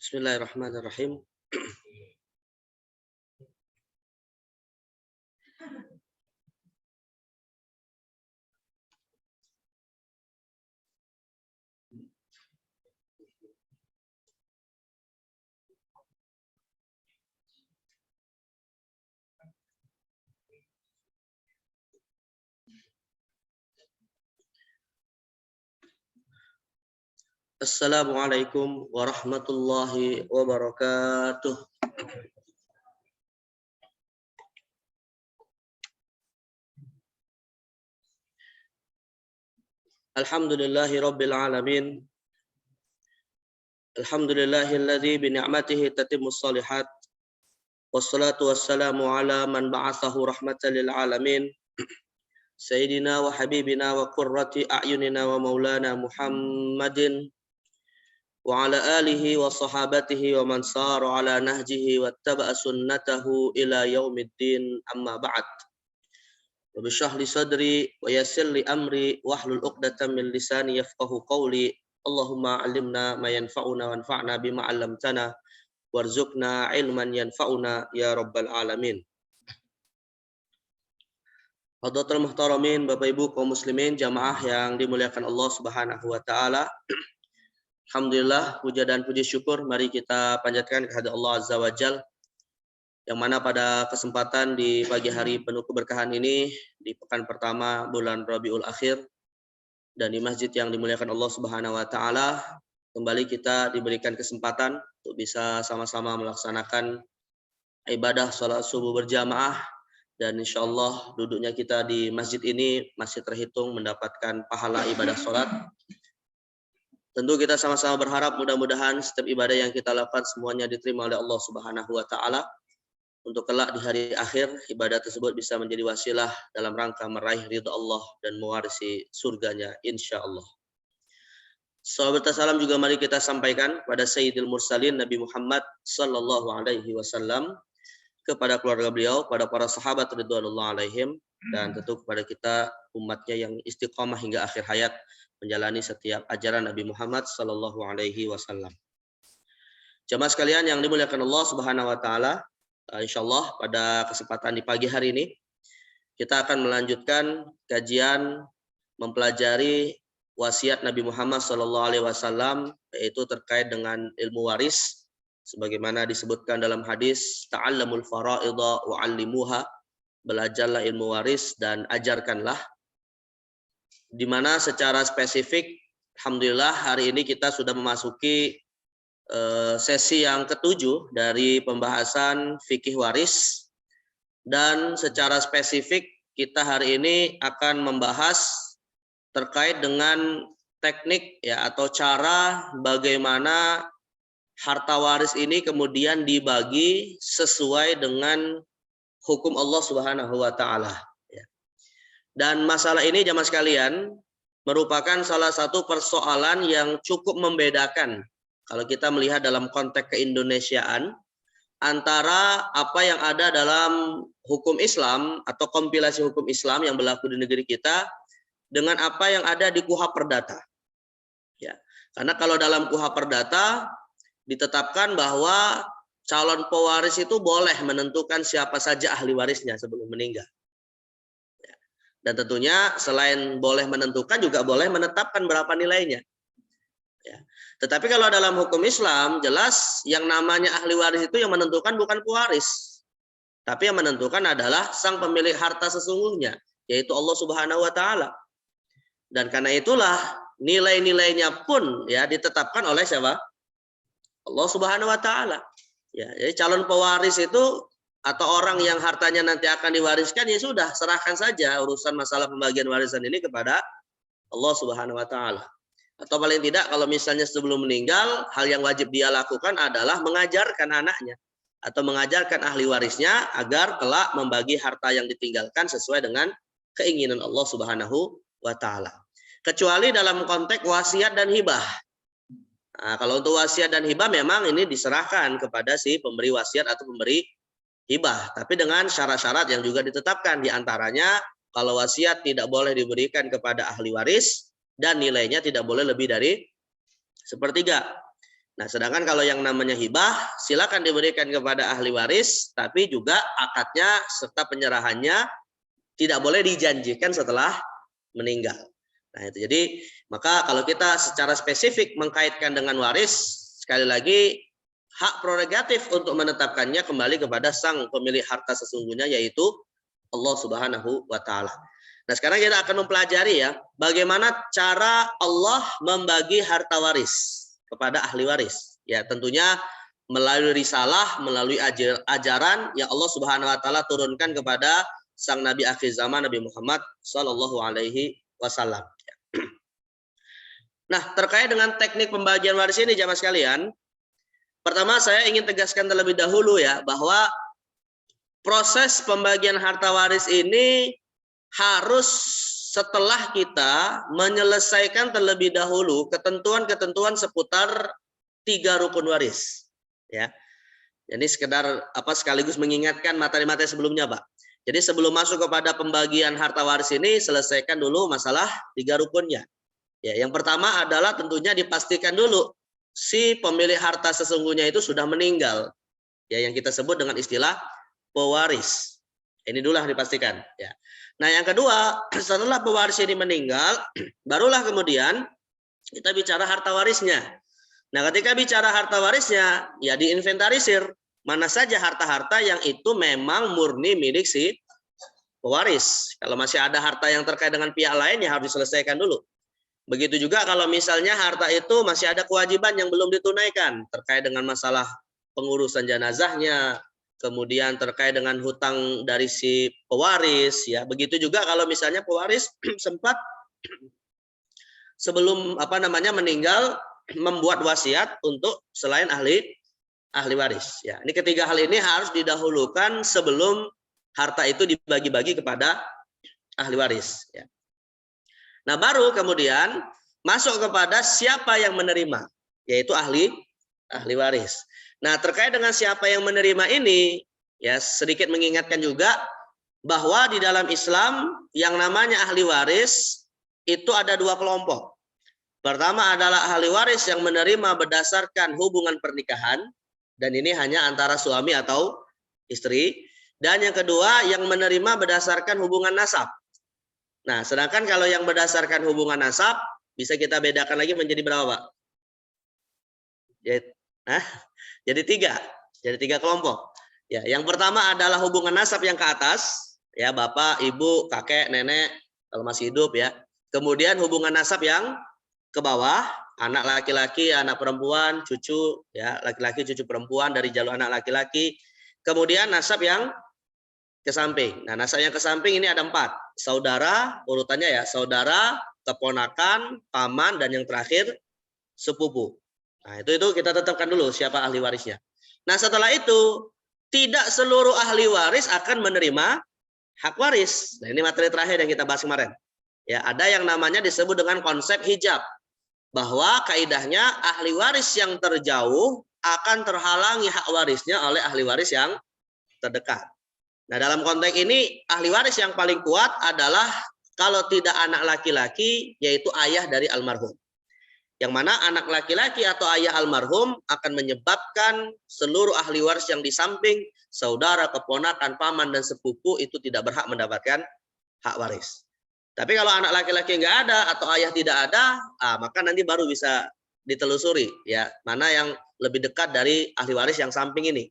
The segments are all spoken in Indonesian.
Bismillahirrahmanirrahim. Assalamualaikum warahmatullahi wabarakatuh. Alhamdulillahi rabbil alamin. Alhamdulillahilladzi bi ni'matihi tatimmus shalihat. Wassalatu wassalamu ala man ba'athahu rahmatan lil alamin. Sayyidina wa habibina wa qurrati a'yunina wa maulana Muhammadin wa ala alihi wa sahabatihi wa man sara ala nahjihi wattaba'a sunnatahu ila yaumiddin, amma ba'd. Rabbi shrah li sadri wa yassir li amri wahlul 'uqdatam min lisani yafqahu qawli. Allahumma 'allimna ma yanfa'una wanfa'na bima 'allamtana warzuqna ilman yanfa'una ya rabbal alamin. Hadirin muhtaramin, Bapak Ibu kaum muslimin jamaah yang dimuliakan Allah Subhanahu wa taala. Alhamdulillah, puja dan puji syukur mari kita panjatkan kehadirat Allah Azza wa Jalla, yang mana pada kesempatan di pagi hari penuh keberkahan ini, di pekan pertama bulan Rabiul Akhir, dan di masjid yang dimuliakan Allah Subhanahu wa taala, kembali kita diberikan kesempatan untuk bisa sama-sama melaksanakan ibadah salat subuh berjamaah, dan insya Allah duduknya kita di masjid ini masih terhitung mendapatkan pahala ibadah salat. Tentu kita sama-sama berharap mudah-mudahan setiap ibadah yang kita lakukan semuanya diterima oleh Allah Subhanahu wa taala, untuk kelak di hari akhir ibadah tersebut bisa menjadi wasilah dalam rangka meraih ridha Allah dan mewarisi surganya insya Allah. Sahabat salam juga mari kita sampaikan pada Sayyidil Mursalin Nabi Muhammad sallallahu alaihi wasallam, kepada keluarga beliau, pada para sahabat ridwanullah alaihim, dan tentu kepada kita umatnya yang istiqamah hingga akhir hayat menjalani setiap ajaran Nabi Muhammad sallallahu alaihi wasallam. Jamaah sekalian yang dimuliakan Allah Subhanahu wa taala, insyaallah pada kesempatan di pagi hari ini kita akan melanjutkan kajian mempelajari wasiat Nabi Muhammad sallallahu alaihi wasallam, yaitu terkait dengan ilmu waris sebagaimana disebutkan dalam hadis ta'allamul fara'idha wa 'allimuha, belajarlah ilmu waris dan ajarkanlah. Di mana secara spesifik alhamdulillah hari ini kita sudah memasuki sesi yang ketujuh dari pembahasan fikih waris, dan secara spesifik kita hari ini akan membahas terkait dengan teknik ya atau cara bagaimana harta waris ini kemudian dibagi sesuai dengan hukum Allah Subhanahu wa taala. Dan masalah ini jamaah sekalian merupakan salah satu persoalan yang cukup membedakan kalau kita melihat dalam konteks keindonesiaan antara apa yang ada dalam hukum Islam atau kompilasi hukum Islam yang berlaku di negeri kita dengan apa yang ada di KUHP Perdata. Ya, karena kalau dalam KUHP Perdata ditetapkan bahwa calon pewaris itu boleh menentukan siapa saja ahli warisnya sebelum meninggal. Dan tentunya selain boleh menentukan juga boleh menetapkan berapa nilainya. Ya. Tetapi kalau dalam hukum Islam jelas yang namanya ahli waris itu yang menentukan bukan pewaris, tapi yang menentukan adalah sang pemilik harta sesungguhnya, yaitu Allah Subhanahu wa taala. Dan karena itulah nilai-nilainya pun ya ditetapkan oleh siapa? Allah Subhanahu wa taala. Ya, jadi calon pewaris itu atau orang yang hartanya nanti akan diwariskan, ya sudah serahkan saja urusan masalah pembagian warisan ini kepada Allah Subhanahu wa taala. Atau paling tidak kalau misalnya sebelum meninggal, hal yang wajib dia lakukan adalah mengajarkan anaknya atau mengajarkan ahli warisnya agar kelak membagi harta yang ditinggalkan sesuai dengan keinginan Allah Subhanahu wa taala. Kecuali dalam konteks wasiat dan hibah. Nah, kalau untuk wasiat dan hibah memang ini diserahkan kepada si pemberi wasiat atau pemberi hibah, tapi dengan syarat-syarat yang juga ditetapkan. Di antaranya kalau wasiat tidak boleh diberikan kepada ahli waris dan nilainya tidak boleh lebih dari sepertiga. Nah, sedangkan kalau yang namanya hibah, silakan diberikan kepada ahli waris, tapi juga akadnya serta penyerahannya tidak boleh dijanjikan setelah meninggal. Nah, itu jadi maka kalau kita secara spesifik mengkaitkan dengan waris, sekali lagi hak prerogatif untuk menetapkannya kembali kepada sang pemilik harta sesungguhnya, yaitu Allah Subhanahu wa taala. Nah, sekarang kita akan mempelajari ya, bagaimana cara Allah membagi harta waris kepada ahli waris. Ya, tentunya melalui risalah, melalui ajaran yang Allah Subhanahu wa taala turunkan kepada sang nabi akhir zaman, Nabi Muhammad sallallahu alaihi wasallam. Nah, terkait dengan teknik pembagian waris ini jamaah sekalian, pertama saya ingin tegaskan terlebih dahulu ya, bahwa proses pembagian harta waris ini harus setelah kita menyelesaikan terlebih dahulu ketentuan-ketentuan seputar 3 rukun waris. Ya, jadi sekedar sekaligus mengingatkan materi-materi sebelumnya, Pak. Jadi sebelum masuk kepada pembagian harta waris ini, selesaikan dulu masalah 3 rukunnya. Ya, yang pertama adalah tentunya dipastikan dulu si pemilik harta sesungguhnya itu sudah meninggal. Ya, yang kita sebut dengan istilah pewaris. Ini dulu yang dipastikan. Ya. Nah, yang kedua, setelah pewaris ini meninggal, barulah kemudian kita bicara harta warisnya. Nah, ketika bicara harta warisnya, ya diinventarisir mana saja harta-harta yang itu memang murni milik si pewaris. Kalau masih ada harta yang terkait dengan pihak lain, ya harus diselesaikan dulu. Begitu juga kalau misalnya harta itu masih ada kewajiban yang belum ditunaikan, terkait dengan masalah pengurusan jenazahnya, kemudian terkait dengan hutang dari si pewaris, ya. Begitu juga kalau misalnya pewaris sempat sebelum meninggal membuat wasiat untuk selain ahli waris, ya. Ini ketiga hal ini harus didahulukan sebelum harta itu dibagi-bagi kepada ahli waris, ya. Nah, baru kemudian masuk kepada siapa yang menerima, yaitu ahli waris. Nah, terkait dengan siapa yang menerima ini, ya sedikit mengingatkan juga bahwa di dalam Islam yang namanya ahli waris itu ada 2 kelompok. Pertama adalah ahli waris yang menerima berdasarkan hubungan pernikahan, dan ini hanya antara suami atau istri. Dan yang kedua yang menerima berdasarkan hubungan nasab. Nah, sedangkan kalau yang berdasarkan hubungan nasab bisa kita bedakan lagi menjadi berapa, Pak? Jadi 3 kelompok. Ya, yang pertama adalah hubungan nasab yang ke atas, ya bapak, ibu, kakek, nenek kalau masih hidup, ya. Kemudian hubungan nasab yang ke bawah, anak laki-laki, anak perempuan, cucu, ya laki-laki, cucu perempuan dari jalur anak laki-laki. Kemudian nasab yang ke samping. Nah, nasab yang ke samping ini ada 4. Saudara, urutannya ya, saudara, keponakan, paman, dan yang terakhir sepupu. Nah, itu kita tetapkan dulu siapa ahli warisnya. Nah, setelah itu tidak seluruh ahli waris akan menerima hak waris. Nah, ini materi terakhir yang kita bahas kemarin. Ya, ada yang namanya disebut dengan konsep hijab. Bahwa kaidahnya ahli waris yang terjauh akan terhalangi hak warisnya oleh ahli waris yang terdekat. Nah, dalam konteks ini ahli waris yang paling kuat adalah kalau tidak anak laki-laki, yaitu ayah dari almarhum. Yang mana anak laki-laki atau ayah almarhum akan menyebabkan seluruh ahli waris yang di samping saudara, keponakan, paman, dan sepupu itu tidak berhak mendapatkan hak waris. Tapi kalau anak laki-laki nggak ada atau ayah tidak ada, maka nanti baru bisa ditelusuri ya mana yang lebih dekat dari ahli waris yang samping ini.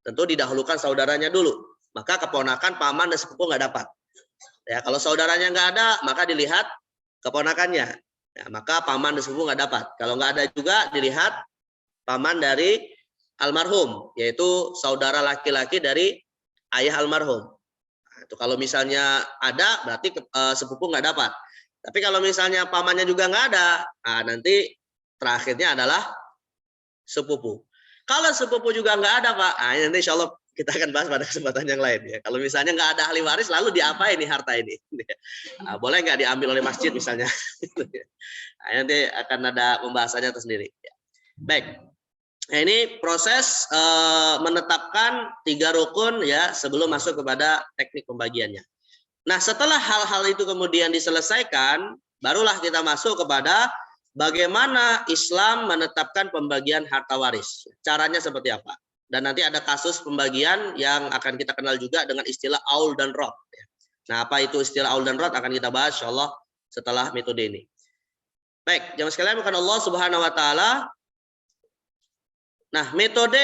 Tentu didahulukan saudaranya dulu. Maka keponakan, paman, dan sepupu nggak dapat. Ya, kalau saudaranya nggak ada, maka dilihat keponakannya. Ya, maka paman dan sepupu nggak dapat. Kalau nggak ada juga dilihat paman dari almarhum, yaitu saudara laki-laki dari ayah almarhum. Nah, itu kalau misalnya ada, berarti sepupu nggak dapat. Tapi kalau misalnya pamannya juga nggak ada, nanti terakhirnya adalah sepupu. Kalau sepupu juga nggak ada, Pak, nanti insya Allah kita akan bahas pada kesempatan yang lain. Ya. Kalau misalnya nggak ada ahli waris, lalu diapain nih harta ini? Boleh nggak diambil oleh masjid misalnya? Nanti akan ada pembahasannya tersendiri. Baik, nah, ini proses menetapkan 3 rukun ya sebelum masuk kepada teknik pembagiannya. Nah, setelah hal-hal itu kemudian diselesaikan, barulah kita masuk kepada bagaimana Islam menetapkan pembagian harta waris. Caranya seperti apa? Dan nanti ada kasus pembagian yang akan kita kenal juga dengan istilah aul dan rod. Nah, apa itu istilah aul dan rod akan kita bahas insyaallah setelah metode ini. Baik, jamaah sekalian, bukan Allah Subhanahu wa taala. Nah, metode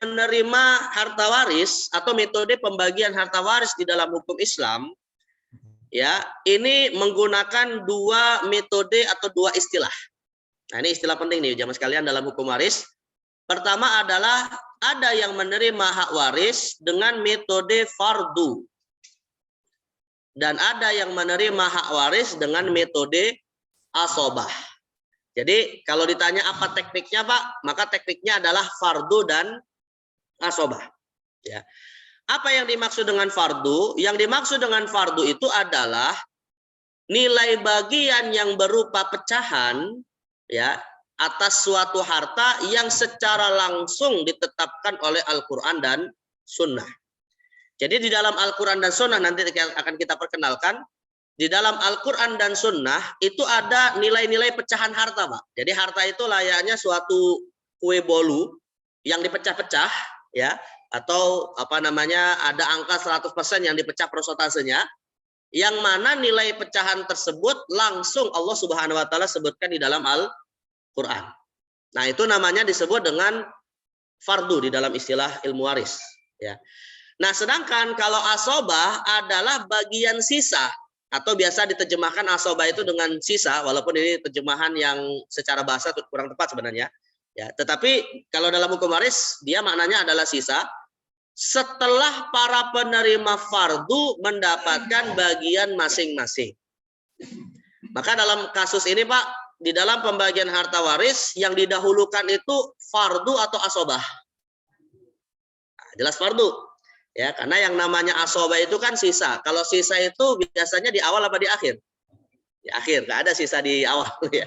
menerima harta waris atau metode pembagian harta waris di dalam hukum Islam, ya, ini menggunakan dua metode atau dua istilah. Nah, ini istilah penting nih jamaah sekalian dalam hukum waris. Pertama adalah ada yang menerima hak waris dengan metode fardu. Dan ada yang menerima hak waris dengan metode asobah. Jadi kalau ditanya apa tekniknya Pak, maka tekniknya adalah fardu dan asobah. Ya. Apa yang dimaksud dengan fardu? Yang dimaksud dengan fardu itu adalah nilai bagian yang berupa pecahan, ya, atas suatu harta yang secara langsung ditetapkan oleh Al-Quran dan Sunnah. Jadi di dalam Al-Quran dan Sunnah nanti akan kita perkenalkan. Di dalam Al-Quran dan Sunnah itu ada nilai-nilai pecahan harta, Pak. Jadi harta itu layaknya suatu kue bolu yang dipecah-pecah, ya, atau apa namanya ada angka 100% yang dipecah prosentasenya, yang mana nilai pecahan tersebut langsung Allah Subhanahu wa taala sebutkan di dalam Al-Quran. Nah, itu namanya disebut dengan fardu di dalam istilah ilmu waris, ya. Nah, sedangkan kalau asobah adalah bagian sisa, atau biasa diterjemahkan asobah itu dengan sisa, walaupun ini terjemahan yang secara bahasa kurang tepat sebenarnya. Ya, tetapi kalau dalam hukum waris dia maknanya adalah sisa setelah para penerima fardu mendapatkan bagian masing-masing. Maka dalam kasus ini Pak, di dalam pembagian harta waris yang didahulukan itu fardu atau asobah. Nah, jelas fardu. Ya, karena yang namanya asobah itu kan sisa. Kalau sisa itu biasanya di awal apa di akhir? Di akhir, nggak ada sisa di awal ya.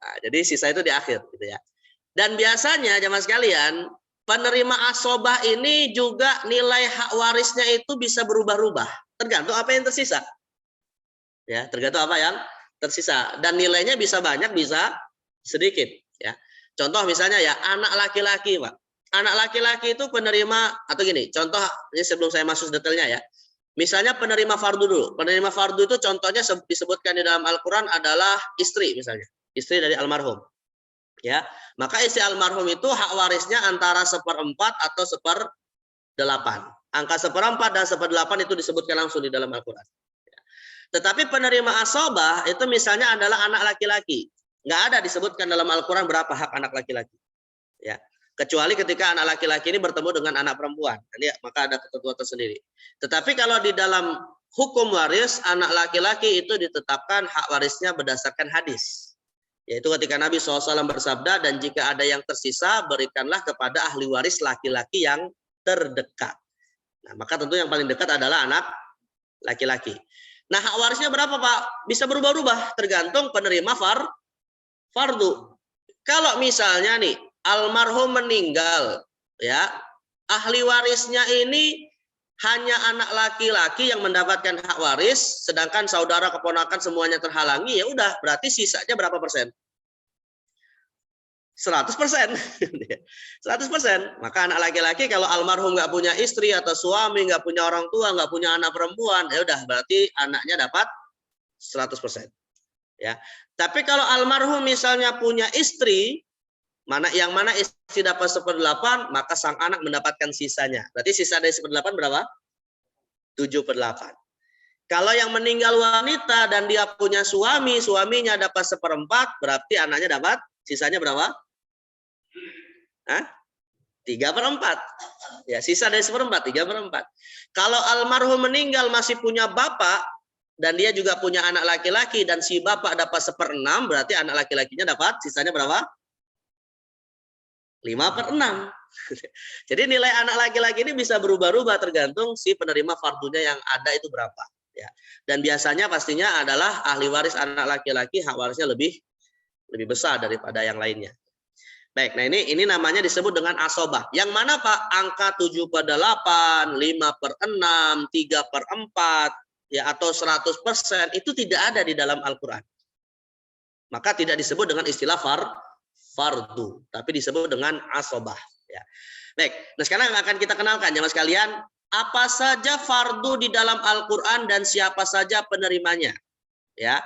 Nah, jadi sisa itu di akhir gitu ya. Dan biasanya jamaah sekalian, penerima asobah ini juga nilai hak warisnya itu bisa berubah-ubah, tergantung apa yang tersisa. Ya, tergantung apa yang tersisa. Dan nilainya bisa banyak, bisa sedikit ya. Contoh misalnya ya, anak laki-laki, Pak. Anak laki-laki itu penerima, atau gini, contoh ini sebelum saya masuk detailnya ya. Misalnya penerima fardu dulu. Penerima fardu itu contohnya disebutkan di dalam Al-Quran adalah istri misalnya. Istri dari almarhum. Ya, maka istri almarhum itu hak warisnya antara 1/4 atau 1/8. Angka 1/4 dan 1/8 itu disebutkan langsung di dalam Al-Quran. Tetapi penerima asobah itu misalnya adalah anak laki-laki. Nggak ada disebutkan dalam Al-Quran berapa hak anak laki-laki. Ya. Kecuali ketika anak laki-laki ini bertemu dengan anak perempuan, maka ada ketentuan tersendiri. Tetapi kalau di dalam hukum waris, anak laki-laki itu ditetapkan hak warisnya berdasarkan hadis. Yaitu ketika Nabi SAW bersabda, dan jika ada yang tersisa, berikanlah kepada ahli waris laki-laki yang terdekat. Nah, maka tentu yang paling dekat adalah anak laki-laki. Nah, hak warisnya berapa Pak? Bisa berubah-ubah, tergantung penerima fardu. Kalau misalnya nih, almarhum meninggal, ya, ahli warisnya ini hanya anak laki-laki yang mendapatkan hak waris, sedangkan saudara keponakan semuanya terhalangi, ya udah, berarti sisanya berapa persen? 100%. 100%. Maka anak laki-laki kalau almarhum nggak punya istri atau suami, nggak punya orang tua, nggak punya anak perempuan, ya udah, berarti anaknya dapat 100%. Ya. Tapi kalau almarhum misalnya punya istri, yang mana istri dapat 1/8, maka sang anak mendapatkan sisanya. Berarti sisa dari 1/8 berapa? 7/8. Kalau yang meninggal wanita dan dia punya suami, suaminya dapat 1/4, berarti anaknya dapat sisanya berapa? 3/4. Ya, sisa dari 1/4, 3/4. Kalau almarhum meninggal masih punya bapak, dan dia juga punya anak laki-laki, dan si bapak dapat 1/6, berarti anak laki-lakinya dapat sisanya berapa? 5/6. Jadi nilai anak laki-laki ini bisa berubah-ubah tergantung si penerima fardunya yang ada itu berapa. Ya. Dan biasanya pastinya adalah ahli waris anak laki-laki hak warisnya lebih besar daripada yang lainnya. Baik, nah ini namanya disebut dengan asobah. Yang mana Pak? Angka 7/8, 5/6, 3/4, ya, atau 100% itu tidak ada di dalam Al-Quran. Maka tidak disebut dengan istilah fardu, tapi disebut dengan asobah. Ya. Baik, nah sekarang akan kita kenalkan jemaah sekalian, apa saja fardu di dalam Al-Quran dan siapa saja penerimanya. Ya.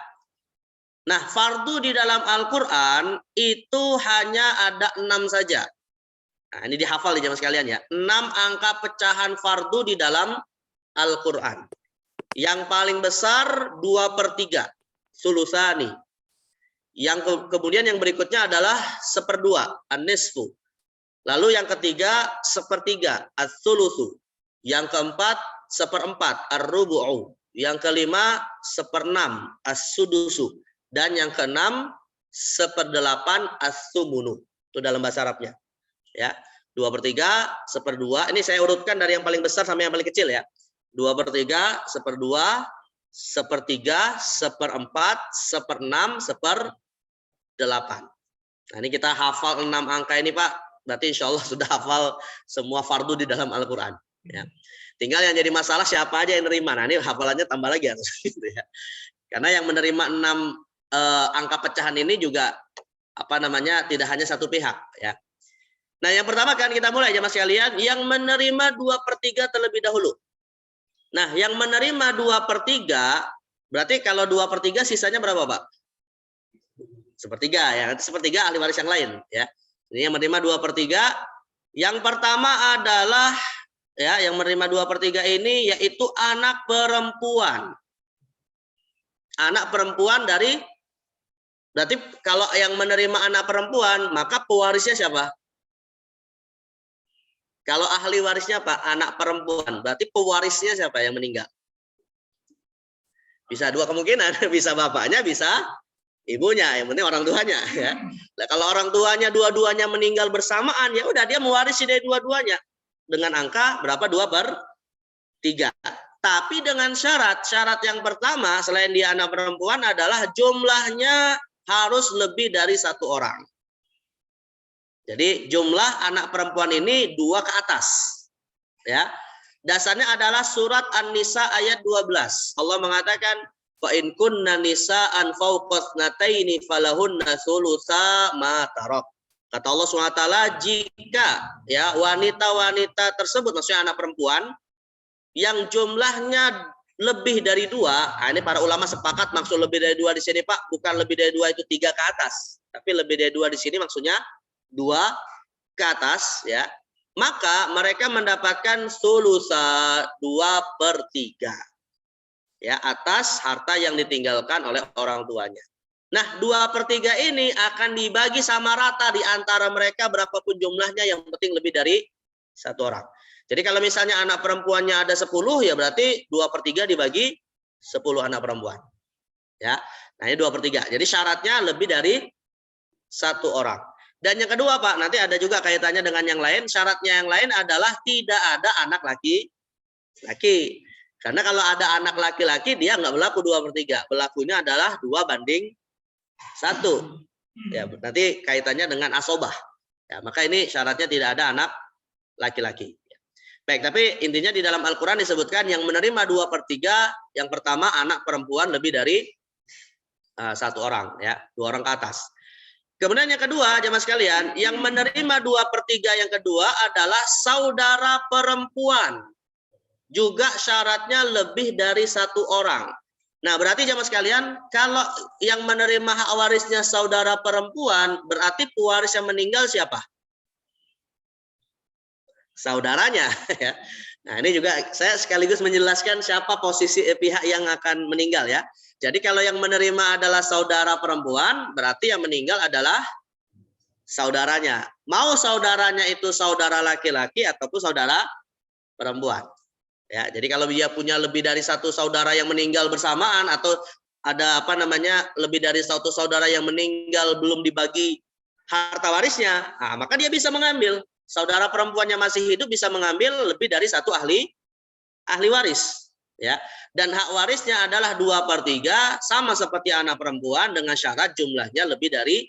Nah, fardu di dalam Al-Quran itu hanya ada 6 saja. Nah, ini dihafal ya jemaah sekalian ya. 6 angka pecahan fardu di dalam Al-Quran. Yang paling besar 2/3, sulusani. Yang kemudian yang berikutnya adalah 1/2, an-nisfu. Lalu yang ketiga 1/3, as-sulusu. Yang keempat 1/4, ar-rubu'u. Yang kelima 1/6, as-sudusu. Dan yang keenam 1/8, as-sumunu. Itu dalam bahasa Arabnya. Ya, 2/3, 1/2. Ini saya urutkan dari yang paling besar sampai yang paling kecil ya. 2/3, 1/2, 1/3, 1/4, 1/6, 1/8. Nah, ini kita hafal 6 angka ini Pak. Berarti insya Allah sudah hafal semua fardu di dalam Al-Quran. Ya. Tinggal yang jadi masalah siapa aja yang nerima. Nah, ini hafalannya tambah lagi harus. Gitu ya. Karena yang menerima 6 angka pecahan ini juga tidak hanya satu pihak. Ya. Nah, yang pertama kan kita mulai jemaah sekalian, yang menerima 2/3 terlebih dahulu. Nah, yang menerima 2/3, berarti kalau 2/3 sisanya berapa, Pak? 1/3 ya. Nanti 1/3 ahli waris yang lain ya. Ini yang menerima 2/3. Yang pertama adalah ya, yang menerima 2/3 ini yaitu anak perempuan. Anak perempuan berarti kalau yang menerima anak perempuan, maka pewarisnya siapa? Kalau ahli warisnya Pak, anak perempuan, berarti pewarisnya siapa yang meninggal? Bisa 2 kemungkinan, bisa bapaknya, bisa ibunya, yang penting orang tuanya. Ya. Nah, kalau orang tuanya dua-duanya meninggal bersamaan, ya udah dia mewarisi dari dua-duanya dengan angka berapa 2/3. Tapi dengan syarat yang pertama selain dia anak perempuan adalah jumlahnya harus lebih dari 1 orang. Jadi jumlah anak perempuan ini 2 ke atas. Ya. Dasarnya adalah surat An-Nisa ayat 12. Allah mengatakan fa in kunna nisaan fawqasnataini falahunna thulutsa ma tarak. Kata Allah SWT, jika ya wanita-wanita tersebut, maksudnya anak perempuan yang jumlahnya lebih dari 2, nah ini para ulama sepakat maksud lebih dari 2 di sini Pak, bukan lebih dari 2 itu 3 ke atas, tapi lebih dari 2 di sini maksudnya 2 ke atas ya, maka mereka mendapatkan sulusa 2/3 ya atas harta yang ditinggalkan oleh orang tuanya. Nah, 2/3 ini akan dibagi sama rata di antara mereka berapapun jumlahnya, yang penting lebih dari 1 orang. Jadi kalau misalnya anak perempuannya ada 10 ya berarti 2/3 dibagi 10 anak perempuan. Ya. Nah, ini 2/3. Jadi syaratnya lebih dari 1 orang. Dan yang kedua Pak, nanti ada juga kaitannya dengan yang lain. Syaratnya yang lain adalah tidak ada anak laki-laki. Karena kalau ada anak laki-laki dia nggak berlaku 2/3. Berlakunya adalah 2/1. Ya, nanti kaitannya dengan asobah. Ya, maka ini syaratnya tidak ada anak laki-laki. Baik, tapi intinya di dalam Al-Quran disebutkan yang menerima 2/3, yang pertama anak perempuan lebih dari 1 orang, ya 2 orang ke atas. Kemudian yang kedua, jemaah sekalian, yang menerima 2/3 yang kedua adalah saudara perempuan. Juga syaratnya lebih dari 1 orang. Nah, berarti jemaah sekalian, kalau yang menerima hak warisnya saudara perempuan, berarti pewaris yang meninggal siapa? Saudaranya. Ya. Nah, ini juga saya sekaligus menjelaskan siapa posisi pihak yang akan meninggal ya. Jadi kalau yang menerima adalah saudara perempuan, berarti yang meninggal adalah saudaranya. Mau saudaranya itu saudara laki-laki ataupun saudara perempuan. Ya, jadi kalau dia punya lebih dari 1 saudara yang meninggal bersamaan atau ada lebih dari 1 saudara yang meninggal belum dibagi harta warisnya, nah, maka dia bisa mengambil. Saudara perempuannya masih hidup bisa mengambil lebih dari 1 ahli waris. Ya, dan hak warisnya adalah 2/3 sama seperti anak perempuan dengan syarat jumlahnya lebih dari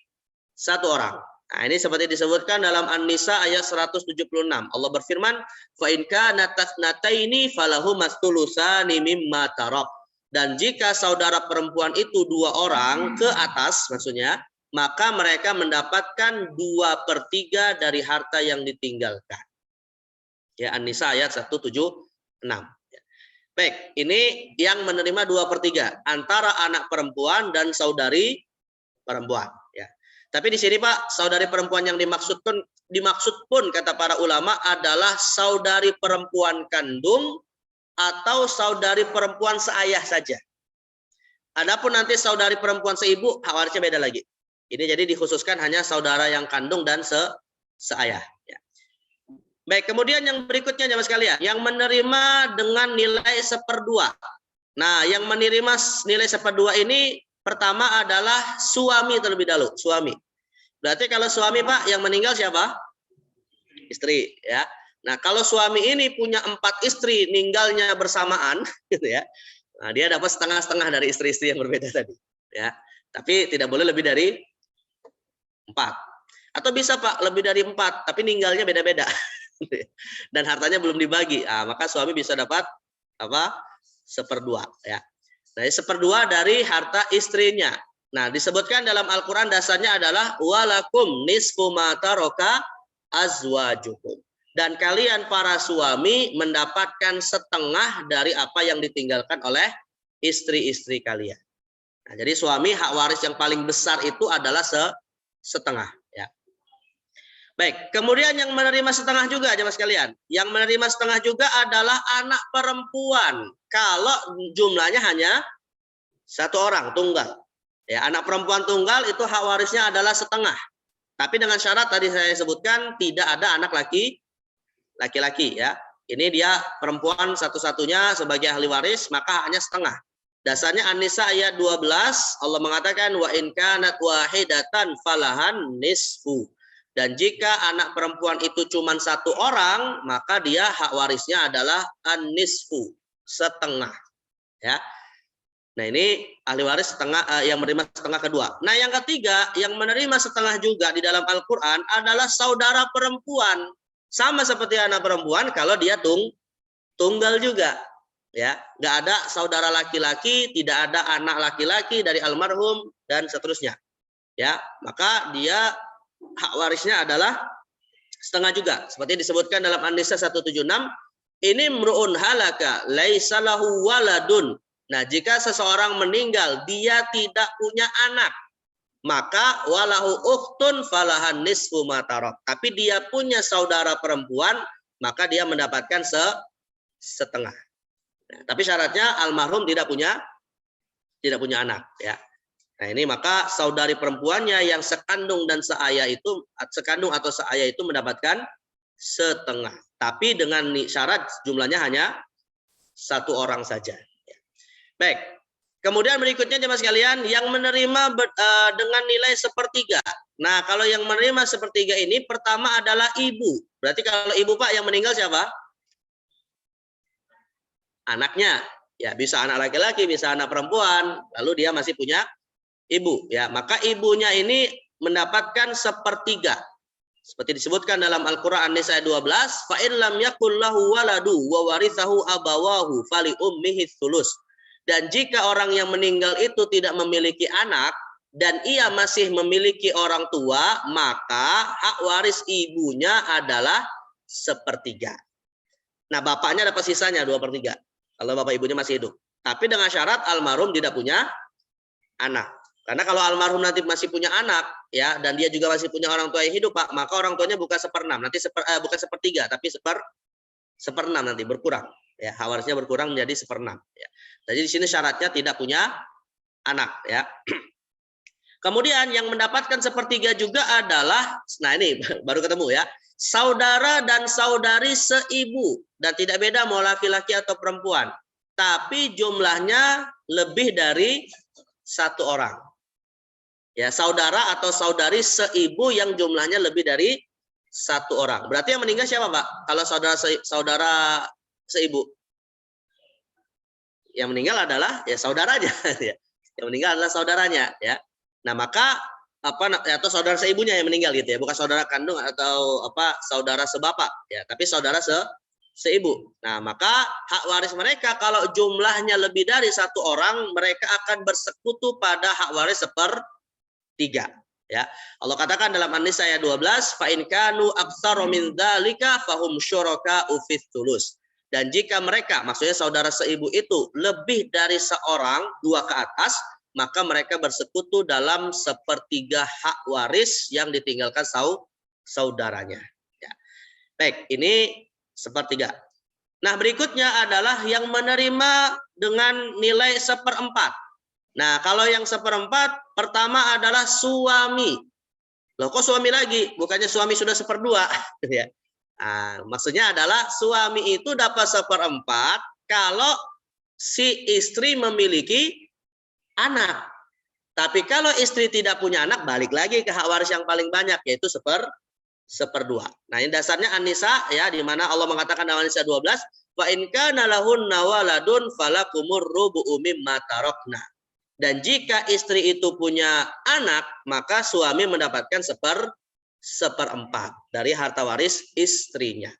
1 orang. Nah, ini seperti disebutkan dalam An-Nisa ayat 176. Allah berfirman, "Fa in kanat tasnataini falahu masthulusani mimma tarak." Dan jika saudara perempuan itu 2 orang ke atas maksudnya, maka mereka mendapatkan 2/3 dari harta yang ditinggalkan. Ya, An-Nisa ayat 176. Baik, ini yang menerima 2/3 antara anak perempuan dan saudari perempuan. Ya. Tapi di sini Pak, saudari perempuan yang dimaksud pun kata para ulama adalah saudari perempuan kandung atau saudari perempuan seayah saja. Adapun nanti saudari perempuan seibu, warisnya beda lagi. Ini jadi dikhususkan hanya saudara yang kandung dan seayah. Ya. Baik, kemudian yang berikutnya jamaah sekalian, yang menerima dengan nilai 1/2. Nah, yang menerima nilai 1/2 ini pertama adalah suami terlebih dahulu, suami. Berarti kalau suami Pak yang meninggal siapa? Istri, ya. Nah, kalau suami ini punya 4 istri ninggalnya bersamaan, gitu ya. Nah, dia dapat setengah-setengah dari istri-istri yang berbeda tadi, ya. Tapi tidak boleh lebih dari 4. Atau bisa Pak lebih dari 4, tapi ninggalnya beda-beda. Dan hartanya belum dibagi. Nah, maka suami bisa dapat apa? 1/2, ya. Nah, 1/2 dari harta istrinya. Nah, disebutkan dalam Al-Qur'an dasarnya adalah walakum nisfu ma taraka azwajukum. Dan kalian para suami mendapatkan setengah dari apa yang ditinggalkan oleh istri-istri kalian. Nah, jadi suami hak waris yang paling besar itu adalah setengah. Ya. Baik, kemudian yang menerima setengah juga jemaah sekalian. Yang menerima setengah juga adalah anak perempuan. Kalau jumlahnya hanya 1 orang, tunggal. Ya, anak perempuan tunggal itu hak warisnya adalah setengah. Tapi dengan syarat tadi saya sebutkan tidak ada anak laki-laki ya. Ini dia perempuan satu-satunya sebagai ahli waris, maka hanya setengah. Dasarnya An-Nisa ayat 12, Allah mengatakan wa in kanat wahidatan falahan nisfu. Dan jika anak perempuan itu cuma 1 orang, maka dia hak warisnya adalah an-nisfu, setengah. Ya. Nah, ini ahli waris setengah yang menerima setengah kedua. Nah, yang ketiga yang menerima setengah juga di dalam Al-Qur'an adalah saudara perempuan. Sama seperti anak perempuan kalau dia tunggal juga. Ya, nggak ada saudara laki-laki, tidak ada anak laki-laki dari almarhum dan seterusnya. Ya, maka dia hak warisnya adalah setengah juga. Seperti disebutkan dalam An-Nisa 176, ini mru'un halaka laisa lahu waladun. Nah, jika seseorang meninggal dia tidak punya anak, maka walahu ukhtun falahan nisfu ma tarak. Tapi dia punya saudara perempuan, maka dia mendapatkan setengah. Nah, tapi syaratnya almarhum tidak punya anak, ya. Nah, ini maka saudari perempuannya yang sekandung dan seayah itu, sekandung atau seayah itu mendapatkan setengah. Tapi dengan syarat jumlahnya hanya 1 orang saja. Baik. Kemudian berikutnya jemaah sekalian yang menerima dengan nilai 1/3. Nah, kalau yang menerima 1/3 ini pertama adalah ibu. Berarti kalau ibu Pak yang meninggal siapa? Anaknya. Ya, bisa anak laki-laki, bisa anak perempuan. Lalu dia masih punya ibu, ya. Maka ibunya ini mendapatkan 1/3. Seperti disebutkan dalam Al-Qur'an An-Nisa 12, fa in lam yakul lahu waladu wa warithahu abawahu fali ummihi thulus. Dan jika orang yang meninggal itu tidak memiliki anak dan ia masih memiliki orang tua, maka hak waris ibunya adalah 1/3. Nah, bapaknya dapat sisanya 2/3. Kalau bapak ibunya masih hidup. Tapi dengan syarat almarhum tidak punya anak. Karena kalau almarhum nanti masih punya anak, ya, dan dia juga masih punya orang tua yang hidup, Pak, maka orang tuanya bukan 1/6, nanti bukan 1/3, tapi 1/6 nanti berkurang. Ya, hak warisnya berkurang menjadi 1/6. Ya. Jadi di sini syaratnya tidak punya anak. Ya. Kemudian yang mendapatkan 1/3 juga adalah, nah ini baru ketemu ya, saudara dan saudari seibu dan tidak beda mau laki-laki atau perempuan, tapi jumlahnya lebih dari 1 orang. Ya, saudara atau saudari seibu yang jumlahnya lebih dari 1 orang. Berarti yang meninggal siapa, Pak? Kalau saudara seibu, yang meninggal adalah ya saudaranya. Yang meninggal adalah saudaranya, ya. Nah, maka atau saudara seibunya yang meninggal gitu ya, bukan saudara kandung atau saudara sebapak, ya, tapi saudara seibu. Nah, maka hak waris mereka kalau jumlahnya lebih dari satu orang, mereka akan bersekutu pada hak waris sepertiga. Ya, Allah katakan dalam An-Nisa ayat 12, fa in kanu aktsara min dzalika fahum syuraka'u fits thuluts. Dan jika mereka, maksudnya saudara seibu itu lebih dari seorang, dua ke atas, maka mereka bersekutu dalam sepertiga hak waris yang ditinggalkan saudaranya. Ya. Baik, ini sepertiga. Nah, berikutnya adalah yang menerima dengan nilai seperempat. Nah, kalau yang seperempat, pertama adalah suami. Loh, kok suami lagi? Bukannya suami sudah seperdua. Ya. Nah, maksudnya adalah suami itu dapat seperempat kalau si istri memiliki anak. Tapi kalau istri tidak punya anak, balik lagi ke hak waris yang paling banyak, yaitu seperdua. Nah, ini dasarnya An-Nisa, ya, di mana Allah mengatakan dalam An-Nisa 12, fa in kana lahunna waladun falakumur rubu'u mimma tarakna. Dan jika istri itu punya anak, maka suami mendapatkan seperempat dari harta waris istrinya.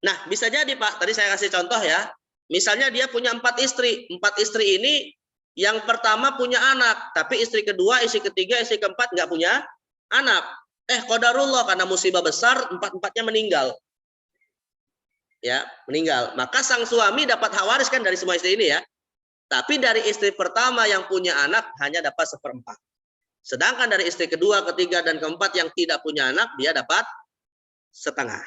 Nah, bisa jadi Pak, tadi saya kasih contoh ya. Misalnya dia punya 4 istri. 4 istri ini yang pertama punya anak, tapi istri kedua, istri ketiga, istri keempat nggak punya anak. Qadarullah, karena musibah besar, 4-empatnya meninggal. Ya, meninggal. Maka sang suami dapat hak waris kan dari semua istri ini ya. Tapi dari istri pertama yang punya anak hanya dapat seperempat. Sedangkan dari istri kedua, ketiga, dan keempat yang tidak punya anak, dia dapat setengah.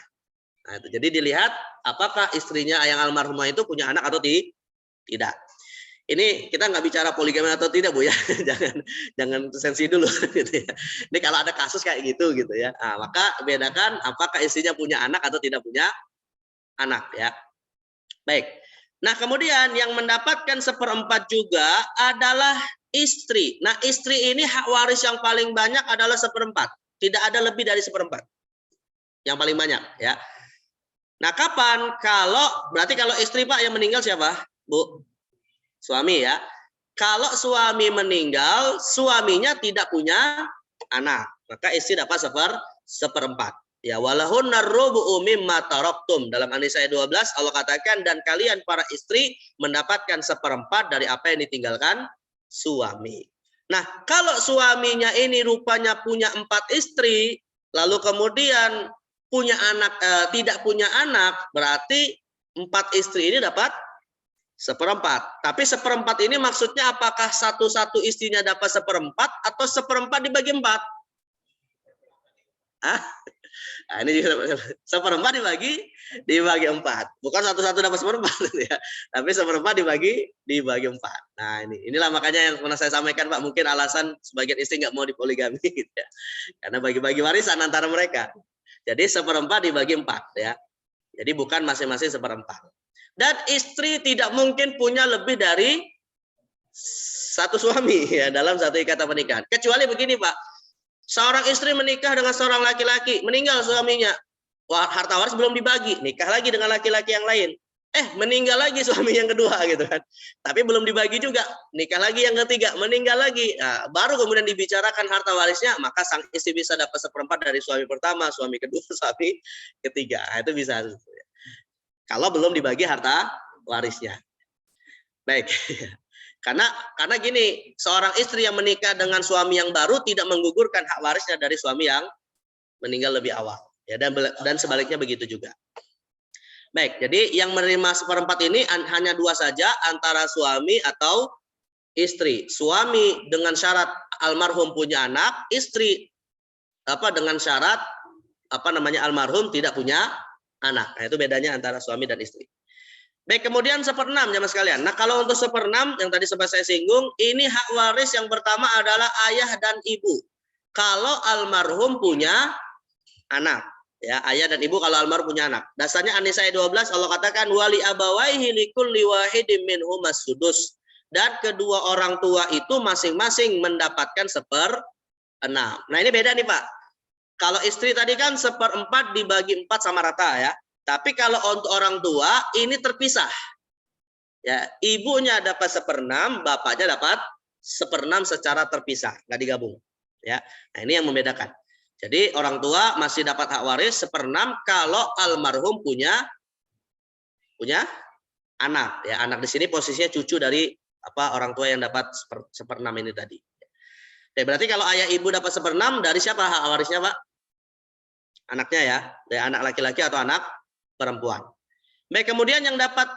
Nah, itu. Jadi dilihat apakah istrinya yang almarhumah itu punya anak atau tidak. Ini kita nggak bicara poligami atau tidak, Bu ya. jangan sensi dulu gitu ya. Ini kalau ada kasus kayak gitu ya. Nah, maka bedakan apakah istrinya punya anak atau tidak punya anak ya. Baik. Nah, kemudian yang mendapatkan seperempat juga adalah istri. Nah, istri ini hak waris yang paling banyak adalah seperempat. Tidak ada lebih dari seperempat. Yang paling banyak ya. Nah, kapan? Berarti kalau istri Pak yang meninggal siapa? Bu? Suami ya. Kalau suami meninggal, suaminya tidak punya anak, maka istri dapat seperempat. Ya, walahunna rubu'u mimma taraktum. Dalam An-Nisa 12 Allah katakan, dan kalian para istri mendapatkan seperempat dari apa yang ditinggalkan suami. Nah, kalau suaminya ini rupanya punya 4 istri, lalu kemudian punya anak, tidak punya anak, berarti 4 istri ini dapat seperempat. Tapi seperempat ini maksudnya apakah satu-satu istrinya dapat seperempat atau seperempat dibagi 4? Nah, ini juga seperempat dibagi 4. Bukan satu-satu dapat seperempat ya. Tapi seperempat dibagi 4. Nah, inilah makanya yang pernah saya sampaikan Pak, mungkin alasan sebagian istri nggak mau dipoligami gitu ya. Karena bagi-bagi warisan antara mereka. Jadi seperempat dibagi 4 ya. Jadi bukan masing-masing seperempat. Dan istri tidak mungkin punya lebih dari satu suami ya dalam satu ikatan pernikahan. Kecuali begini Pak, seorang istri menikah dengan seorang laki-laki, meninggal suaminya, harta waris belum dibagi, nikah lagi dengan laki-laki yang lain. Meninggal lagi suami yang kedua gitu kan. Tapi belum dibagi juga, nikah lagi yang ketiga, meninggal lagi. Nah, baru kemudian dibicarakan harta warisnya, maka sang istri bisa dapat seperempat dari suami pertama, suami kedua, suami ketiga. Nah, itu bisa. Kalau belum dibagi harta warisnya. Baik. Karena gini, seorang istri yang menikah dengan suami yang baru tidak menggugurkan hak warisnya dari suami yang meninggal lebih awal. Ya, dan sebaliknya begitu juga. Baik, jadi yang menerima seperempat ini hanya 2 saja, antara suami atau istri. Suami dengan syarat almarhum punya anak, istri dengan syarat almarhum tidak punya anak. Nah, itu bedanya antara suami dan istri. Baik, kemudian 1/6 jamaah sekalian. Nah, kalau untuk 1/6 yang tadi sempat saya singgung, ini hak waris yang pertama adalah ayah dan ibu. Kalau almarhum punya anak, ya, ayah dan ibu kalau almarhum punya anak. Dasarnya An-Nisa 12 Allah katakan wali abawaihi likulli wahidin minhumas sudus. Dan kedua orang tua itu masing-masing mendapatkan 1/6. Nah, ini beda nih, Pak. Kalau istri tadi kan 1/4 dibagi 4 sama rata ya. Tapi kalau untuk orang tua ini terpisah. Ya, ibunya dapat 1/6, bapaknya dapat 1/6 secara terpisah, nggak digabung. Ya, nah ini yang membedakan. Jadi orang tua masih dapat hak waris 1/6 kalau almarhum punya punya anak. Ya, anak di sini posisinya cucu dari orang tua yang dapat seperenam ini tadi. Oke, berarti kalau ayah ibu dapat seperenam, dari siapa hak warisnya, Pak? Anaknya ya, dari anak laki-laki atau anak perempuan. Baik, kemudian yang dapat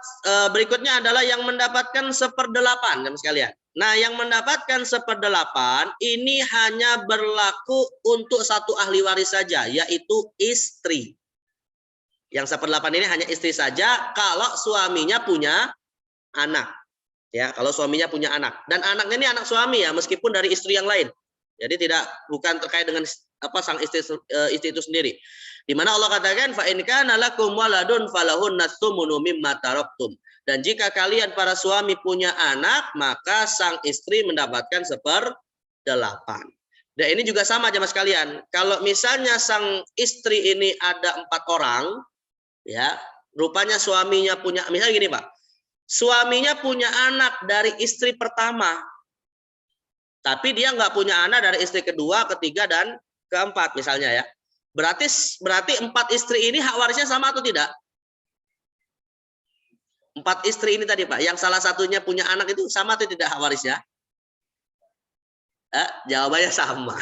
berikutnya adalah yang mendapatkan 1/8, teman sekalian. Nah, yang mendapatkan 1/8 ini hanya berlaku untuk satu ahli waris saja, yaitu istri. Yang 1/8 ini hanya istri saja kalau suaminya punya anak. Ya, kalau suaminya punya anak. Dan anaknya ini anak suami ya, meskipun dari istri yang lain. Jadi bukan terkait dengan sang istri itu sendiri. Di mana Allah katakan fa in kana lakum waladun falahunna tsumunu mimma taraktum. Dan jika kalian para suami punya anak, maka sang istri mendapatkan 1/8. Dan ini juga sama jemaah sekalian. Kalau misalnya sang istri ini ada 4 orang, ya, rupanya suaminya punya, misalnya gini Pak, suaminya punya anak dari istri pertama, tapi dia nggak punya anak dari istri kedua, ketiga, dan keempat misalnya ya. Berarti 4 istri ini hak warisnya sama atau tidak? 4 istri ini tadi Pak, yang salah satunya punya anak itu sama atau tidak hak warisnya? Jawabannya sama.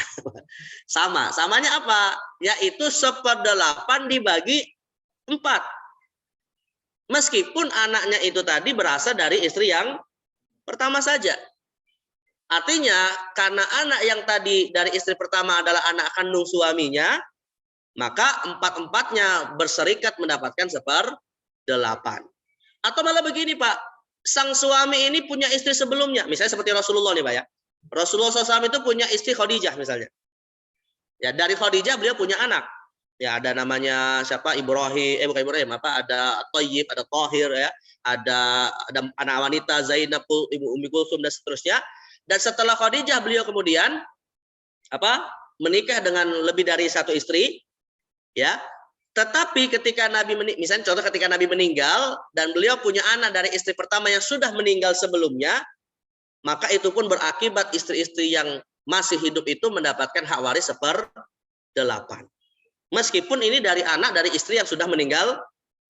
Sama. Samanya apa? Yaitu 1/8 dibagi 4. Meskipun anaknya itu tadi berasal dari istri yang pertama saja. Artinya karena anak yang tadi dari istri pertama adalah anak kandung suaminya, maka 4-4-nya berserikat mendapatkan 1/8. Atau malah begini Pak, sang suami ini punya istri sebelumnya, misalnya seperti Rasulullah nih Pak ya. Rasulullah SAW itu punya istri Khadijah misalnya. Ya, dari Khadijah beliau punya anak. Ya, ada namanya siapa? Ibrahim, bukan Ibrahim, ada Thayyib, ada Thahir ya. Ada anak wanita Zainab, Ibu Ummi Kulsum dan seterusnya. Dan setelah Khadijah beliau kemudian menikah dengan lebih dari 1 istri. Ya, tetapi ketika Nabi misalnya contoh ketika Nabi meninggal dan beliau punya anak dari istri pertama yang sudah meninggal sebelumnya, maka itu pun berakibat istri-istri yang masih hidup itu mendapatkan hak waris 1/8. Meskipun ini dari anak dari istri yang sudah meninggal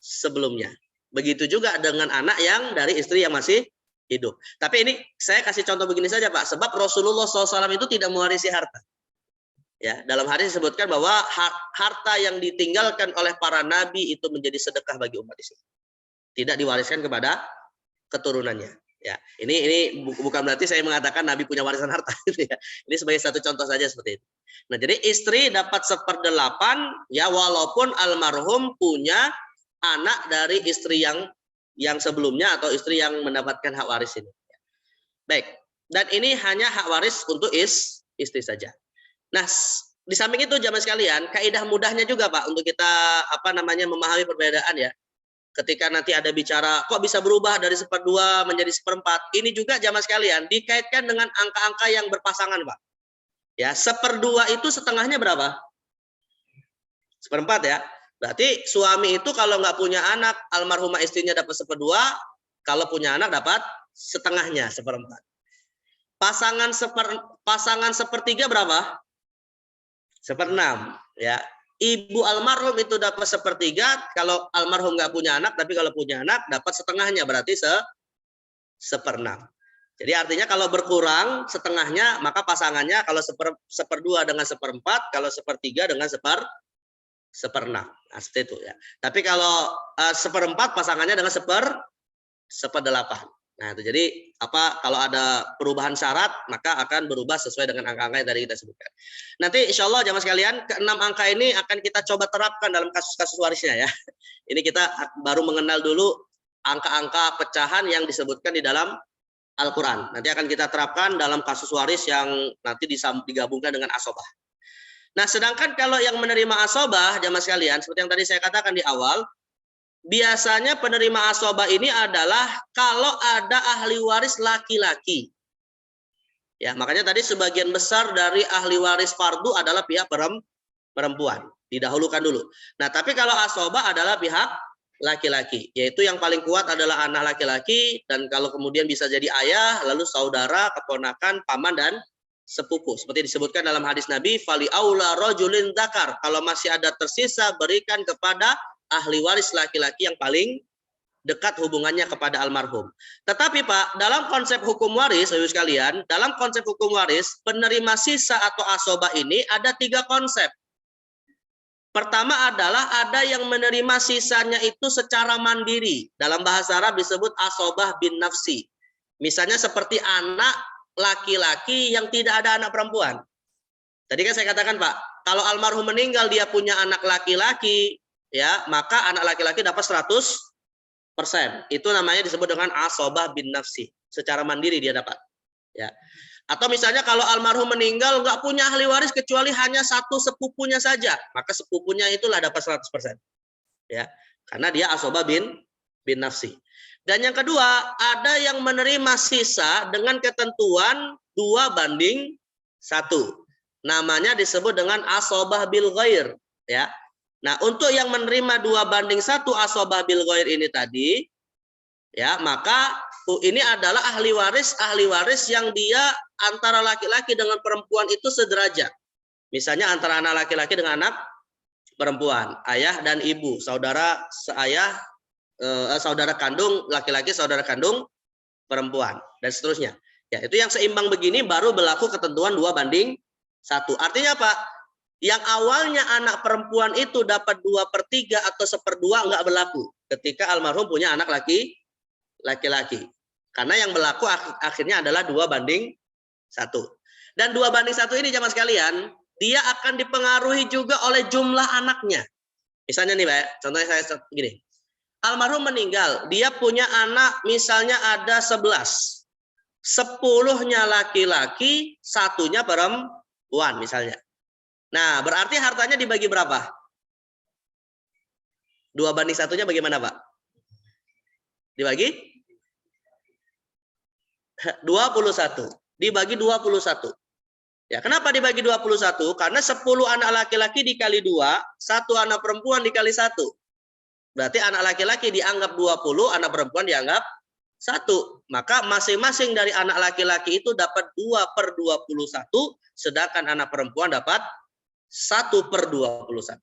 sebelumnya. Begitu juga dengan anak yang dari istri yang masih hidup. Tapi ini saya kasih contoh begini saja Pak, sebab Rasulullah SAW itu tidak mewarisi harta. Ya, dalam hadis disebutkan bahwa harta yang ditinggalkan oleh para nabi itu menjadi sedekah bagi umat Islam. Tidak diwariskan kepada keturunannya. Ya, ini bukan berarti saya mengatakan nabi punya warisan harta gitu ya. Ini sebagai satu contoh saja seperti itu. Nah, jadi istri dapat 1/8 ya walaupun almarhum punya anak dari istri yang sebelumnya atau istri yang mendapatkan hak waris ini. Baik. Dan ini hanya hak waris untuk istri saja. Nah, di samping itu jamaah sekalian, kaidah mudahnya juga Pak untuk kita memahami perbedaan ya. Ketika nanti ada bicara kok bisa berubah dari 1/2 menjadi 1/4, ini juga jamaah sekalian dikaitkan dengan angka-angka yang berpasangan Pak. Ya, 1/2 itu setengahnya berapa? 1/4 ya. Berarti suami itu kalau nggak punya anak, almarhumah istrinya dapat 1/2, kalau punya anak dapat setengahnya 1/4. Pasangan 1/3 berapa? 1/6 ya. Ibu almarhum itu dapat 1/3 kalau almarhum nggak punya anak, tapi kalau punya anak dapat setengahnya berarti 1/6. Jadi artinya kalau berkurang setengahnya maka pasangannya kalau 1/2 dengan 1/4, kalau 1/3 dengan 1/6. Nah, seperti itu ya. Tapi kalau 1/4 pasangannya dengan 1/8. Nah, itu jadi kalau ada perubahan syarat maka akan berubah sesuai dengan angka-angka yang tadi kita sebutkan. Nanti insya Allah jamaah sekalian ke-6 angka ini akan kita coba terapkan dalam kasus-kasus warisnya ya. Ini kita baru mengenal dulu angka-angka pecahan yang disebutkan di dalam Al-Quran. Nanti akan kita terapkan dalam kasus waris yang nanti digabungkan dengan asobah. Nah, sedangkan kalau yang menerima asobah jamaah sekalian seperti yang tadi saya katakan di awal, biasanya penerima asobah ini adalah kalau ada ahli waris laki-laki. Ya, makanya tadi sebagian besar dari ahli waris fardu adalah pihak perempuan. Didahulukan dulu. Nah, tapi kalau asobah adalah pihak laki-laki. Yaitu yang paling kuat adalah anak laki-laki. Dan kalau kemudian bisa jadi ayah, lalu saudara, keponakan, paman, dan sepupu. Seperti disebutkan dalam hadis Nabi, Fali aula rojulin zakar. Kalau masih ada tersisa, berikan kepada ahli waris laki-laki yang paling dekat hubungannya kepada almarhum. Tetapi Pak, dalam konsep hukum waris, Ibu sekalian, dalam konsep hukum waris, penerima sisa atau asobah ini ada 3 konsep. Pertama adalah ada yang menerima sisanya itu secara mandiri. Dalam bahasa Arab disebut asobah bin nafsi. Misalnya seperti anak laki-laki yang tidak ada anak perempuan. Tadi kan saya katakan Pak, kalau almarhum meninggal dia punya anak laki-laki, ya maka anak laki-laki dapat 100%. Itu namanya disebut dengan asobah bin nafsi. Secara mandiri dia dapat. Ya. Atau misalnya kalau almarhum meninggal nggak punya ahli waris kecuali hanya satu sepupunya saja, maka sepupunya itulah dapat 100%. Ya. Karena dia asobah bin nafsi. Dan yang kedua, ada yang menerima sisa dengan ketentuan 2:1. Namanya disebut dengan asobah bil ghair, ya. Nah, untuk yang menerima 2:1 asobah bil ghair ini tadi, ya, maka ini adalah ahli waris yang dia antara laki-laki dengan perempuan itu sederajat. Misalnya antara anak laki-laki dengan anak perempuan, ayah dan ibu, saudara seayah, saudara kandung laki-laki, saudara kandung perempuan, dan seterusnya. Ya, itu yang seimbang begini baru berlaku ketentuan 2:1. Artinya apa? Yang awalnya anak perempuan itu dapat 2/3 atau 1/2 nggak berlaku ketika almarhum punya anak laki-laki. Karena yang berlaku akhirnya adalah 2:1. Dan 2:1 ini jamaah sekalian, dia akan dipengaruhi juga oleh jumlah anaknya. Misalnya nih Pak, contohnya saya begini. Almarhum meninggal, dia punya anak misalnya ada 11. 10-nya laki-laki, 1-nya perempuan misalnya. Nah, berarti hartanya dibagi berapa? 2:1-nya bagaimana, Pak? Dibagi 21. Dibagi 21. Ya, kenapa dibagi 21? Karena 10 anak laki-laki dikali 2, 1 anak perempuan dikali 1. Berarti anak laki-laki dianggap 20, anak perempuan dianggap 1. Maka masing-masing dari anak laki-laki itu dapat 2/21, sedangkan anak perempuan dapat 1/21.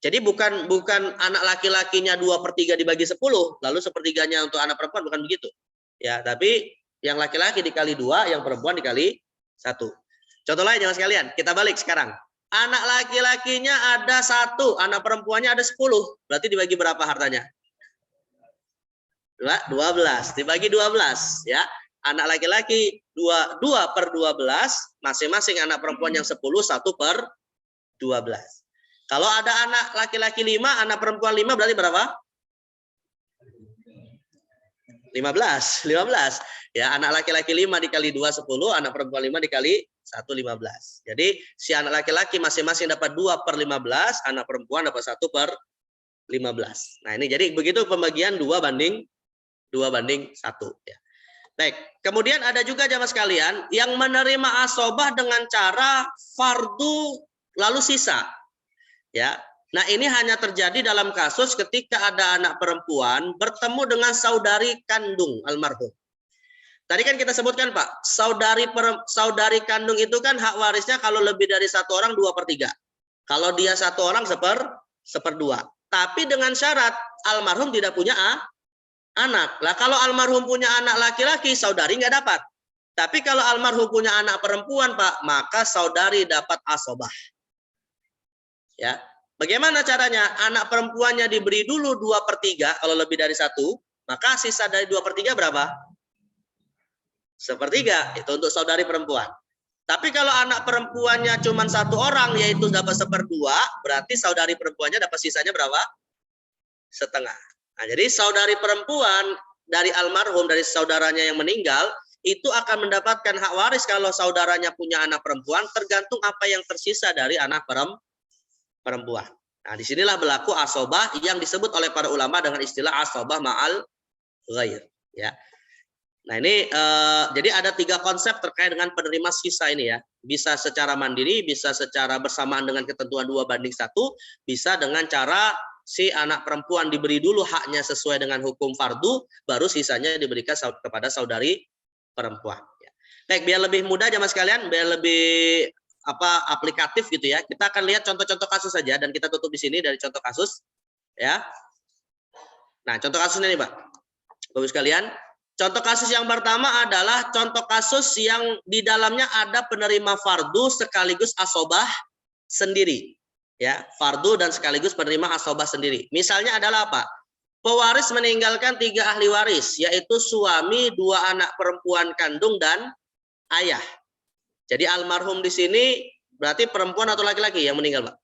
Jadi bukan anak laki-lakinya 2/3 dibagi 10, lalu 1/3-nya untuk anak perempuan, bukan begitu. Ya, tapi yang laki-laki dikali 2, yang perempuan dikali 1. Contoh lain jemaah sekalian, kita balik sekarang. Anak laki-lakinya ada 1, anak perempuannya ada 10. Berarti dibagi berapa hartanya? 12. Dibagi 12, ya. Anak laki-laki 2/12, masing-masing anak perempuan yang 10, 1/12. Kalau ada anak laki-laki 5, anak perempuan 5, berarti berapa? 15. Ya, anak laki-laki 5 dikali 2, 10, anak perempuan 5 dikali 1, 15. Jadi, si anak laki-laki masing-masing dapat 2/15, anak perempuan dapat 1/15. Nah, ini jadi begitu pembagian 2:1, ya. Baik, kemudian ada juga jamaah sekalian yang menerima asobah dengan cara fardu lalu sisa. Ya. Nah, ini hanya terjadi dalam kasus ketika ada anak perempuan bertemu dengan saudari kandung almarhum. Tadi kan kita sebutkan Pak, saudari kandung itu kan hak warisnya kalau lebih dari 1 orang 2/3. Kalau dia 1 orang 1/2. Tapi dengan syarat almarhum tidak punya anak. Lah kalau almarhum punya anak laki-laki, saudari nggak dapat. Tapi kalau almarhum punya anak perempuan Pak, maka saudari dapat asobah. Ya, bagaimana caranya? Anak perempuannya diberi dulu 2/3 kalau lebih dari 1, maka sisa dari 2/3 berapa? 1/3, itu untuk saudari perempuan. Tapi kalau anak perempuannya cuma 1 orang, yaitu dapat 1/2, berarti saudari perempuannya dapat sisanya berapa? Setengah. Nah, jadi saudari perempuan dari almarhum, dari saudaranya yang meninggal, itu akan mendapatkan hak waris kalau saudaranya punya anak perempuan, tergantung apa yang tersisa dari anak perempuan. Nah, disinilah berlaku asobah yang disebut oleh para ulama dengan istilah asobah ma'al ghair. Ya. Nah, ini jadi ada 3 konsep terkait dengan penerima sisa ini ya. Bisa secara mandiri, bisa secara bersamaan dengan ketentuan 2:1, bisa dengan cara si anak perempuan diberi dulu haknya sesuai dengan hukum fardu, baru sisanya diberikan kepada saudari perempuan. Ya. Baik, biar lebih mudah jamaah sekalian, biar lebih aplikatif gitu ya. Kita akan lihat contoh-contoh kasus saja dan kita tutup di sini dari contoh kasus ya. Nah, contoh kasusnya nih, Pak. Bapak sekalian, contoh kasus yang pertama adalah contoh kasus yang di dalamnya ada penerima fardu sekaligus asobah sendiri. Ya, fardu dan sekaligus penerima asobah sendiri. Misalnya adalah apa? Pewaris meninggalkan 3 ahli waris, yaitu suami, 2 anak perempuan kandung, dan ayah. Jadi almarhum di sini berarti perempuan atau laki-laki yang meninggal, Pak?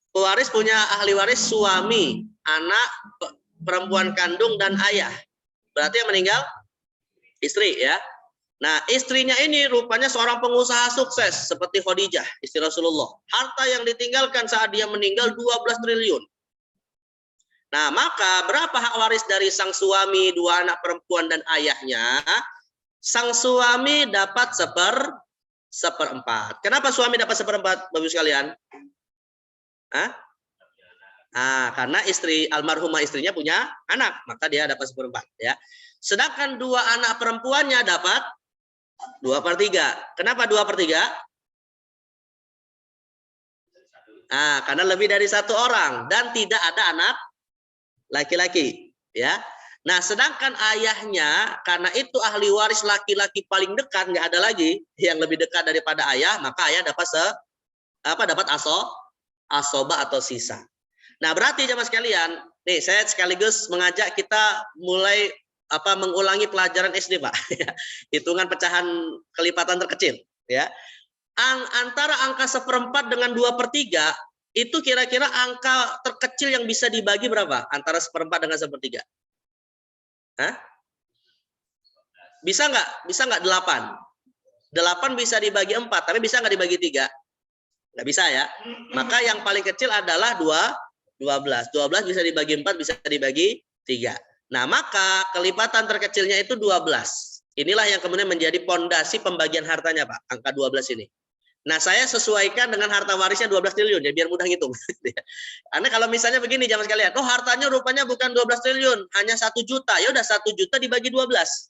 Pewaris punya ahli waris suami, anak, perempuan kandung, dan ayah. Berarti yang meninggal istri, ya. Nah, istrinya ini rupanya seorang pengusaha sukses seperti Khadijah, istri Rasulullah. Harta yang ditinggalkan saat dia meninggal 12 triliun. Nah, maka berapa hak waris dari sang suami, 2 anak perempuan, dan ayahnya? Sang suami dapat seperempat. Kenapa suami dapat seperempat, Bapak sekalian? Karena almarhumah istrinya punya anak, maka dia dapat seperempat, ya. Sedangkan 2 anak perempuannya dapat 2/3. Kenapa 2/3? Karena lebih dari 1 orang dan tidak ada anak laki-laki, ya. Nah, sedangkan ayahnya, karena itu ahli waris laki-laki paling dekat, nggak ada lagi yang lebih dekat daripada ayah, maka ayah dapat asobah atau sisa. Nah, berarti jemaah sekalian, nih saya sekaligus mengajak kita mulai mengulangi pelajaran SD, Pak. Hitungan pecahan kelipatan terkecil, ya. Antara angka 1/4 dengan 2/3 itu kira-kira angka terkecil yang bisa dibagi berapa? Antara 1/4 dengan 1/3? Bisa nggak 8? 8 bisa dibagi 4, tapi bisa nggak dibagi 3? Nggak bisa, ya. Maka yang paling kecil adalah 12. 12 bisa dibagi 4, bisa dibagi 3. Nah, maka kelipatan terkecilnya itu 12. Inilah yang kemudian menjadi pondasi pembagian hartanya, Pak, angka 12 ini. Nah, saya sesuaikan dengan harta warisnya 12 triliun, ya, biar mudah ngitung. Karena kalau misalnya begini, jamaah sekalian, hartanya rupanya bukan 12 triliun, hanya 1 juta. Ya udah, 1 juta dibagi 12.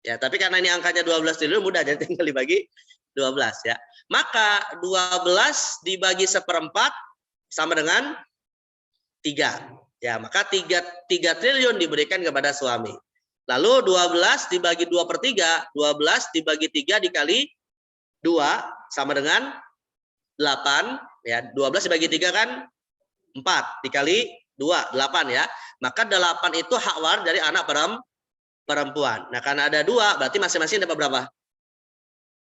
Ya, tapi karena ini angkanya 12 triliun, mudah, jadi tinggal dibagi 12, ya. Maka 12 dibagi 1/4 sama dengan 3. Ya, maka 3 triliun diberikan kepada suami. Lalu 12 dibagi 2/3, 12 dibagi 3 dikali 2 sama dengan 8. Ya, 12 dibagi 3 kan 4, dikali 2, 8, ya. Maka 8 itu hak waris dari anak perempuan. Nah, karena ada 2, berarti masing-masing dapat berapa?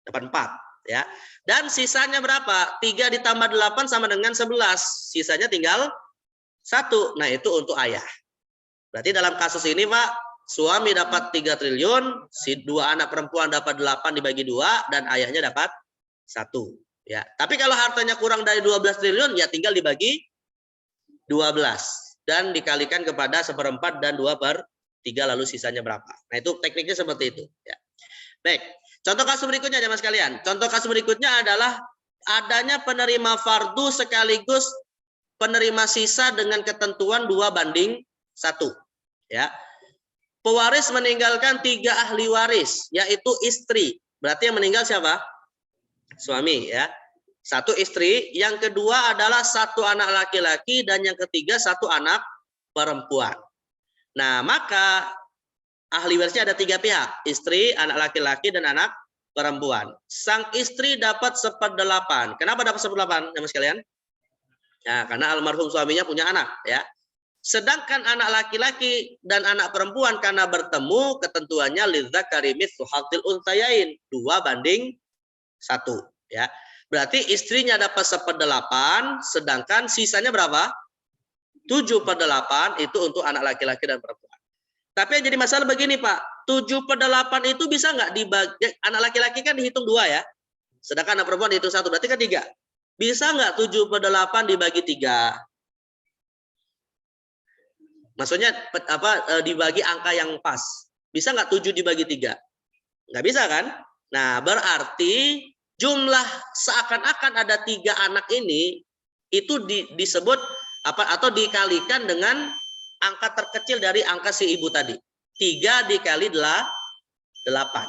Dapat 4, ya. Dan sisanya berapa? 3 ditambah 8 sama dengan 11. Sisanya tinggal 1. Nah, itu untuk ayah. Berarti dalam kasus ini, Pak, suami dapat 3 triliun, si 2 anak perempuan dapat 8 dibagi 2, dan ayahnya dapat 1. Ya. Tapi kalau hartanya kurang dari 12 triliun, ya tinggal dibagi 12. Dan dikalikan kepada 1/4 dan 2/3, lalu sisanya berapa. Nah, itu tekniknya seperti itu. Ya. Baik. Contoh kasus berikutnya, jemaah sekalian. Contoh kasus berikutnya adalah adanya penerima fardu sekaligus penerima sisa dengan ketentuan 2/1, ya. Pewaris meninggalkan 3 ahli waris, yaitu istri. Berarti yang meninggal siapa? Suami, ya. 1 istri, yang kedua adalah 1 anak laki-laki, dan yang ketiga 1 anak perempuan. Nah, maka ahli warisnya ada 3 pihak, istri, anak laki-laki, dan anak perempuan. Sang istri dapat 1/8. Kenapa dapat 1/8, jemaah sekalian? Ya, karena almarhum suaminya punya anak, ya. Sedangkan anak laki-laki dan anak perempuan karena bertemu ketentuannya lidzakari mithlu hadzil unthayain, 2/1, ya. Berarti istrinya dapat 1/8, sedangkan sisanya berapa? 7/8 itu untuk anak laki-laki dan perempuan. Tapi yang jadi masalah begini, Pak, 7/8 itu bisa nggak dibagi? Anak laki-laki kan dihitung 2, ya. Sedangkan anak perempuan dihitung 1, berarti kan 3. Bisa nggak 7/8 dibagi 3? Maksudnya dibagi angka yang pas. Bisa nggak 7 dibagi 3? Nggak bisa, kan? Nah, berarti jumlah seakan-akan ada 3 anak ini itu disebut atau dikalikan dengan angka terkecil dari angka si ibu tadi. 3 dikali 8.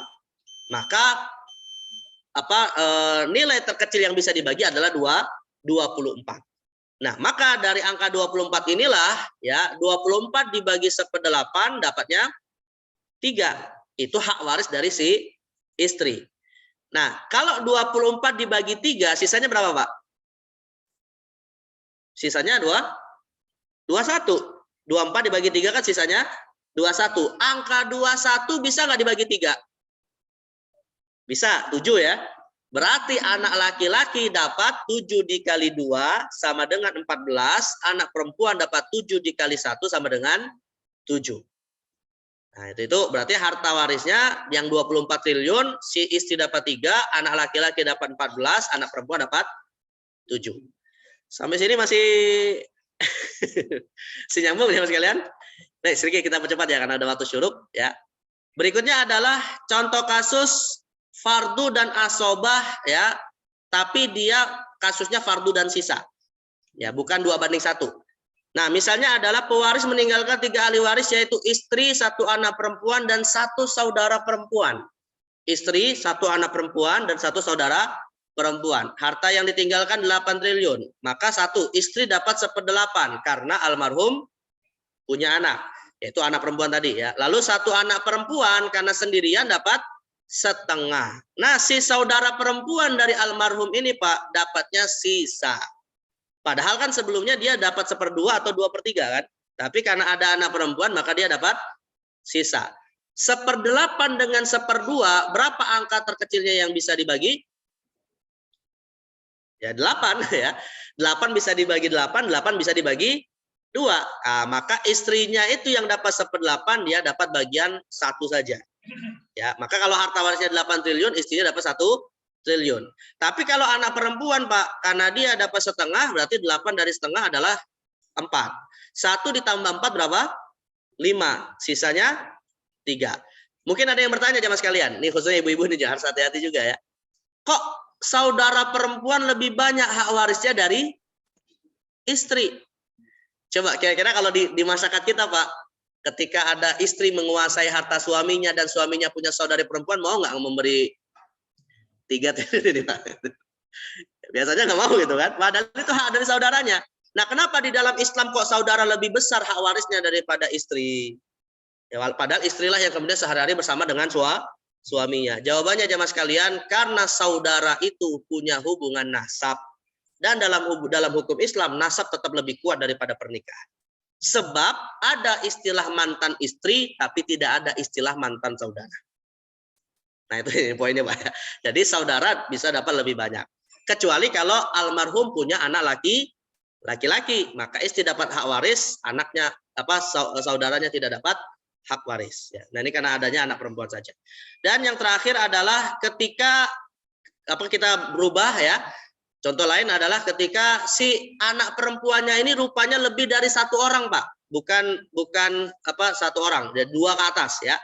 Maka nilai terkecil yang bisa dibagi adalah 24. Nah, maka dari angka 24 inilah ya 24 dibagi 1/8 dapatnya 3. Itu hak waris dari si istri. Nah, kalau 24 dibagi 3 sisanya berapa, Pak? Sisanya 21. 24 dibagi 3 kan sisanya 21. Angka 21 bisa nggak dibagi 3? Bisa, 7 ya. Berarti anak laki-laki dapat 7 dikali 2 sama dengan 14. Anak perempuan dapat 7 dikali 1 sama dengan 7. Nah, itu berarti harta warisnya yang 24 triliun, si istri dapat 3, anak laki-laki dapat 14, anak perempuan dapat 7. Sampai sini masih si nyambung ya Mas kalian? Nah, sedikit kita percepat ya karena ada waktu syuruk ya. Berikutnya adalah contoh kasus fardu dan asobah ya, tapi dia kasusnya fardu dan sisa. Ya, bukan 2/1. Nah, misalnya adalah pewaris meninggalkan 3 ahli waris yaitu istri, 1 anak perempuan dan 1 saudara perempuan. Istri, 1 anak perempuan dan 1 saudara perempuan. Harta yang ditinggalkan 8 triliun. Maka 1 istri dapat 1/8 karena almarhum punya anak, yaitu anak perempuan tadi ya. Lalu 1 anak perempuan karena sendirian dapat 1/2. Nah, si saudara perempuan dari almarhum ini Pak dapatnya sisa. Padahal kan sebelumnya dia dapat 1/2 atau 2/3 kan. Tapi karena ada anak perempuan maka dia dapat sisa. 1/8 dengan 1/2 berapa angka terkecilnya yang bisa dibagi? Ya 8 ya. 8 bisa dibagi 8, 8 bisa dibagi 2. Nah, maka istrinya itu yang dapat 1/8 dia dapat bagian 1 saja. Ya, maka kalau harta warisnya 8 triliun, istrinya dapat 1 triliun. Tapi kalau anak perempuan, Pak, karena dia dapat 1/2, berarti 8 dari 1/2 adalah 4. 1 ditambah 4 berapa? 5. Sisanya 3. Mungkin ada yang bertanya jamaah sekalian. Nih khususnya ibu-ibu nih harus hati-hati juga ya. Kok saudara perempuan lebih banyak hak warisnya dari istri? Coba kira-kira kalau di masyarakat kita, Pak, ketika ada istri menguasai harta suaminya dan suaminya punya saudari perempuan, mau nggak memberi 3 triliun ini, Pak? Biasanya nggak mau gitu kan. Padahal itu hak dari saudaranya. Nah, kenapa di dalam Islam kok saudara lebih besar hak warisnya daripada istri? Ya, padahal istrilah yang kemudian sehari-hari bersama dengan suaminya. Jawabannya jamaah sekalian, karena saudara itu punya hubungan nasab. Dan dalam hukum Islam, nasab tetap lebih kuat daripada pernikahan. Sebab ada istilah mantan istri, tapi tidak ada istilah mantan saudara. Nah, itu poinnya, Pak. Jadi saudara bisa dapat lebih banyak. Kecuali kalau almarhum punya anak laki-laki, maka istri dapat hak waris, anaknya saudaranya tidak dapat hak waris. Ya. Nah, ini karena adanya anak perempuan saja. Dan yang terakhir adalah ketika kita berubah ya. Contoh lain adalah ketika si anak perempuannya ini rupanya lebih dari 1 orang, Pak. Bukan 1 orang, ada 2 ke atas ya.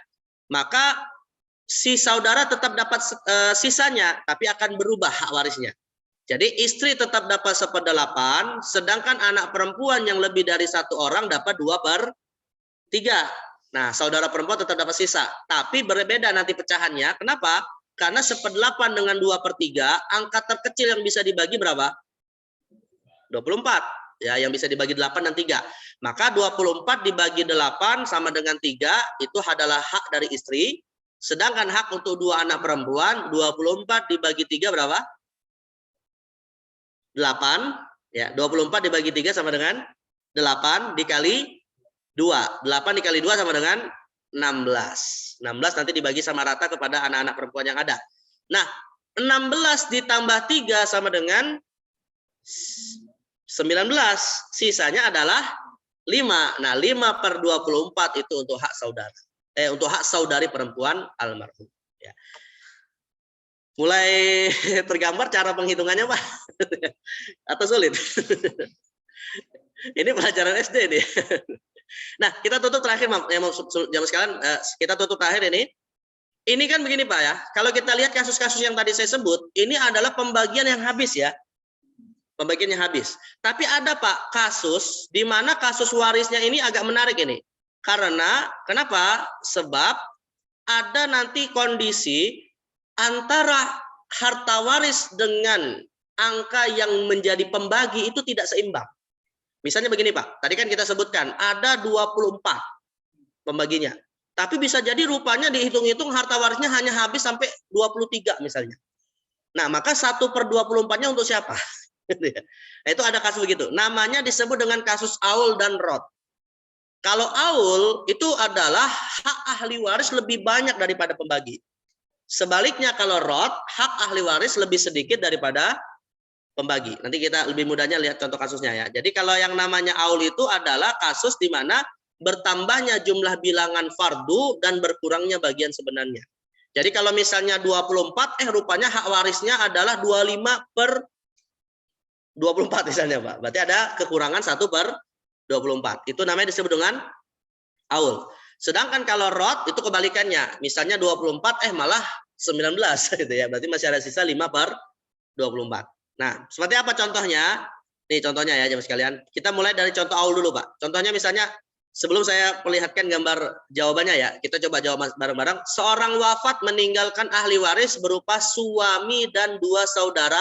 Maka si saudara tetap dapat sisanya, tapi akan berubah hak warisnya. Jadi istri tetap dapat 1/8, sedangkan anak perempuan yang lebih dari 1 orang dapat 2/3. Nah, saudara perempuan tetap dapat sisa, tapi berbeda nanti pecahannya. Kenapa? Karena 1/8 dengan 2/3, angka terkecil yang bisa dibagi berapa? 24. Ya, yang bisa dibagi 8 dan 3. Maka 24 dibagi 8 sama dengan 3, itu adalah hak dari istri. Sedangkan hak untuk 2 anak perempuan, 24 dibagi 3 berapa? 8. Ya, 24 dibagi 3 sama dengan 8 dikali 2. 8 dikali 2 sama dengan 16. 16 nanti dibagi sama rata kepada anak-anak perempuan yang ada. Nah, 16 ditambah 3 sama dengan 19. Sisanya adalah 5. Nah, 5/24 itu untuk hak saudara. Untuk hak saudari perempuan almarhum. Ya. Mulai tergambar cara penghitungannya, Pak? Atau sulit? Ini pelajaran SD nih. Nah, kita tutup terakhir, jamaah sekalian, kita tutup terakhir ini. Ini kan begini, Pak ya. Kalau kita lihat kasus-kasus yang tadi saya sebut, ini adalah pembagian yang habis ya. Pembagian yang habis. Tapi ada, Pak, kasus di mana kasus warisnya ini agak menarik ini. Karena kenapa? Sebab ada nanti kondisi antara harta waris dengan angka yang menjadi pembagi itu tidak seimbang. Misalnya begini Pak, tadi kan kita sebutkan ada 24 pembaginya. Tapi bisa jadi rupanya dihitung-hitung harta warisnya hanya habis sampai 23 misalnya. Nah, maka 1/24-nya untuk siapa? Nah, itu ada kasus begitu. Namanya disebut dengan kasus aul dan rod. Kalau aul itu adalah hak ahli waris lebih banyak daripada pembagi. Sebaliknya kalau rod, hak ahli waris lebih sedikit daripada pembagi. Nanti kita lebih mudahnya lihat contoh kasusnya ya. Jadi kalau yang namanya aul itu adalah kasus di mana bertambahnya jumlah bilangan fardu dan berkurangnya bagian sebenarnya. Jadi kalau misalnya 24, rupanya hak warisnya adalah 25/24 misalnya Pak. Berarti ada kekurangan 1/24. Itu namanya disebut dengan aul. Sedangkan kalau rod itu kebalikannya. Misalnya 24 malah 19 gitu ya. Berarti masih ada sisa 5/24. Nah, seperti apa contohnya? Nih contohnya ya jemaah sekalian. Kita mulai dari contoh aul dulu Pak. Contohnya misalnya sebelum saya perlihatkan gambar jawabannya ya, kita coba jawab bareng-bareng. Seorang wafat meninggalkan ahli waris berupa suami dan 2 saudara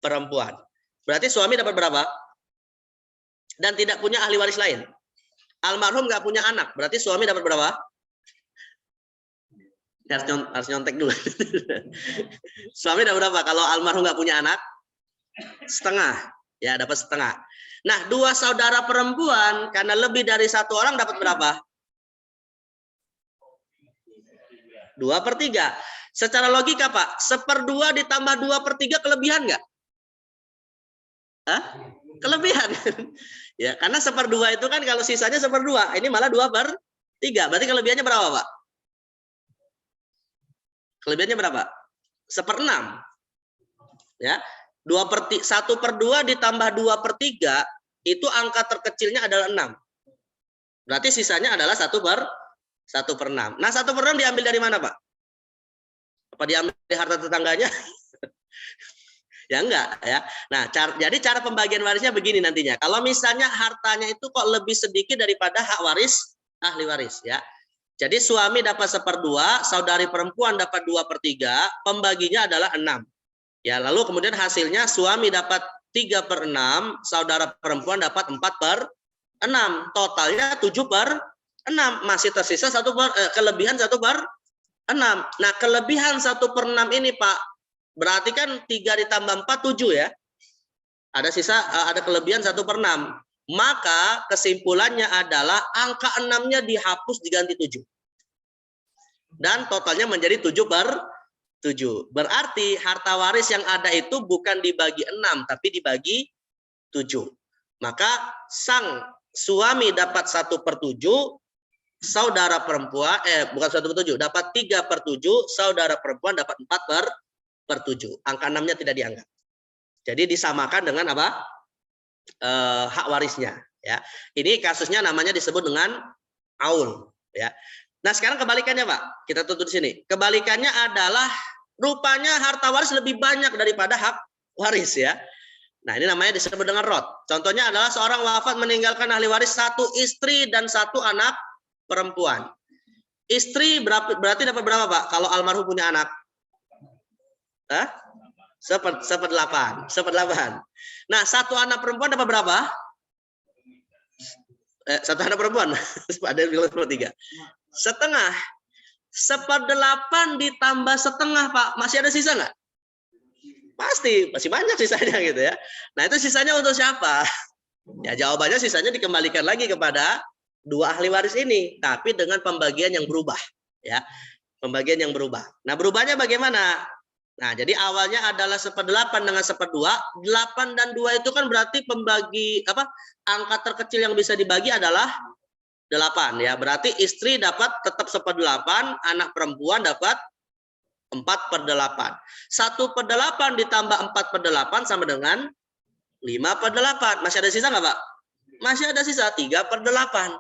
perempuan. Berarti suami dapat berapa? Dan tidak punya ahli waris lain. Almarhum nggak punya anak, berarti suami dapat berapa? Harus nyontek dulu. Suami dapat berapa? Kalau almarhum nggak punya anak, setengah. Ya, dapat setengah. Nah, 2 saudara perempuan karena lebih dari 1 orang dapat berapa? 2/3. Secara logika Pak, 1/2 ditambah 2/3 kelebihan nggak? Hah? Kelebihan. Ya, karena 1/2 itu kan kalau sisanya 1/2, ini malah 2/3. Berarti kelebihannya berapa Pak? Kelebihannya berapa? 1/6. Ya, 1/2 ditambah 2/3 itu angka terkecilnya adalah 6. Berarti sisanya adalah 1/6. Nah, 1/6 diambil dari mana, Pak? Apa diambil dari harta tetangganya? Ya enggak ya. Nah, jadi cara pembagian warisnya begini nantinya. Kalau misalnya hartanya itu kok lebih sedikit daripada hak waris ahli waris ya. Jadi suami dapat 1/2, saudari perempuan dapat 2/3, pembaginya adalah 6. Ya, lalu kemudian hasilnya suami dapat 3/6, saudara perempuan dapat 4/6. Totalnya 7/6. Masih tersisa kelebihan 1/6. Nah, kelebihan 1/6 ini, Pak, berarti kan 3 ditambah 4, 7 ya. Ada sisa, ada kelebihan 1/6. Maka kesimpulannya adalah angka 6-nya dihapus diganti 7. Dan totalnya menjadi 7/7. Berarti harta waris yang ada itu bukan dibagi 6, tapi dibagi 7. Maka sang suami dapat 1/7, saudara perempuan, bukan 1/7, dapat 3/7, saudara perempuan dapat 4/7. Angka 6-nya tidak dianggap. Jadi disamakan dengan apa? Hak warisnya. Ya, ini kasusnya namanya disebut dengan aul. Ya. Nah sekarang kebalikannya Pak, kita tutup di sini. Kebalikannya adalah rupanya harta waris lebih banyak daripada hak waris ya. Nah ini namanya disebut dengan rod. Contohnya adalah seorang wafat meninggalkan ahli waris 1 istri dan 1 anak perempuan. Istri berarti dapat berapa Pak? Kalau almarhum punya anak? 1/8. Nah 1 anak perempuan dapat berapa? 1 anak perempuan. Ada yang bilang 1/3. Setengah. 1/8 ditambah setengah Pak, masih ada sisa nggak? Pasti masih banyak sisanya gitu ya. Nah itu sisanya untuk siapa? Ya jawabannya sisanya dikembalikan lagi kepada 2 ahli waris ini, tapi dengan pembagian yang berubah ya. Pembagian yang berubah. Nah berubahnya bagaimana? Nah jadi awalnya adalah 1/8 dengan 1/2. 8 dan 2 itu kan berarti pembagi angka terkecil yang bisa dibagi adalah 8 ya. Berarti istri dapat tetap 1/8, anak perempuan dapat 4/8. 1/8 ditambah 4/8 sama dengan 5/8. Masih ada sisa nggak Pak? Masih ada sisa 3/8.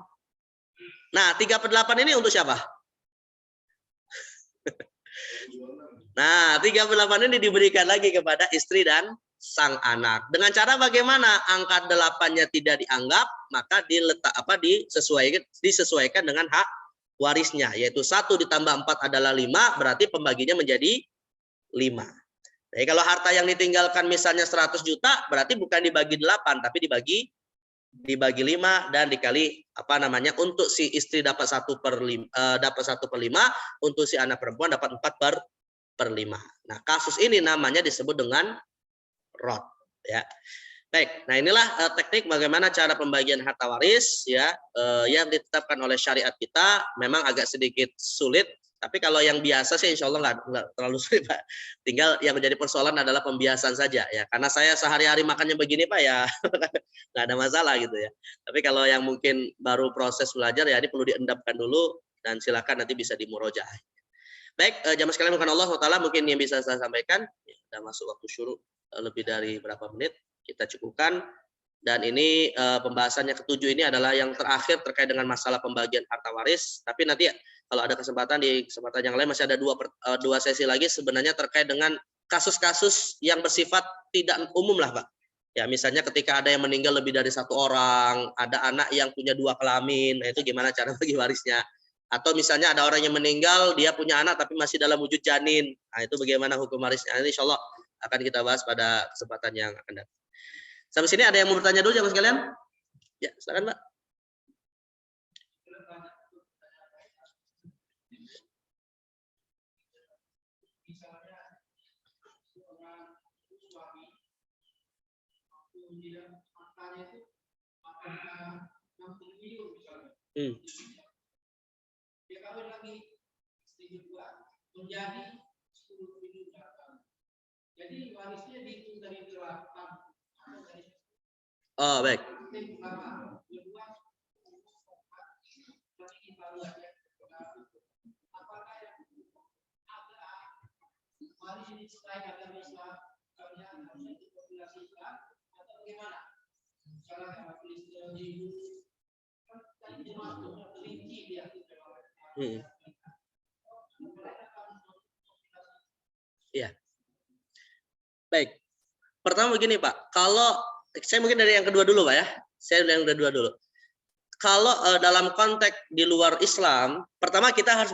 Nah 3/8 ini untuk siapa? Nah 3/8 ini diberikan lagi kepada istri dan sang anak. Dengan cara bagaimana? Angka 8-nya tidak dianggap, maka disesuaikan dengan hak warisnya, yaitu 1 ditambah 4 adalah 5, berarti pembaginya menjadi 5. Jadi kalau harta yang ditinggalkan misalnya 100 juta, berarti bukan dibagi 8, tapi dibagi dibagi 5 dan dikali untuk si istri dapat 1/5, untuk si anak perempuan dapat 4/5. Nah, kasus ini namanya disebut dengan rot, ya. Baik, nah inilah teknik bagaimana cara pembagian harta waris, ya, yang ditetapkan oleh syariat kita. Memang agak sedikit sulit, tapi kalau yang biasa sih insya Allah nggak terlalu sulit, Pak. Tinggal yang menjadi persoalan adalah pembiasan saja, ya. Karena saya sehari-hari makannya begini, Pak, ya nggak ada masalah gitu ya. Tapi kalau yang mungkin baru proses belajar, ya ini perlu diendapkan dulu, dan silakan nanti bisa dimurojaah. Baik, jamaah sekalian bukan Allah SWT, mungkin yang bisa saya sampaikan. Ya, sudah masuk waktu syuruk lebih dari berapa menit, kita cukupkan. Dan ini pembahasannya ketujuh ini adalah yang terakhir terkait dengan masalah pembagian harta waris. Tapi nanti kalau ada kesempatan di kesempatan yang lain masih ada dua sesi lagi sebenarnya terkait dengan kasus-kasus yang bersifat tidak umum lah, Pak. Ya, misalnya ketika ada yang meninggal lebih dari 1 orang, ada anak yang punya 2 kelamin, nah itu gimana cara bagi warisnya? Atau misalnya ada orang yang meninggal, dia punya anak tapi masih dalam wujud janin, nah itu bagaimana hukum warisnya? Ini insya Allah akan kita bahas pada kesempatan yang akan datang. Sampai sini ada yang mau bertanya dulu jamaah sekalian? Ya, silakan, Pak. Jadi warisnya dihitung dari 8. Oh, baik. Iya. Baik. Pertama begini, Pak. Kalau saya mungkin dari yang kedua dulu, Pak, ya. Saya dari yang kedua dulu. Kalau dalam konteks di luar Islam, pertama kita harus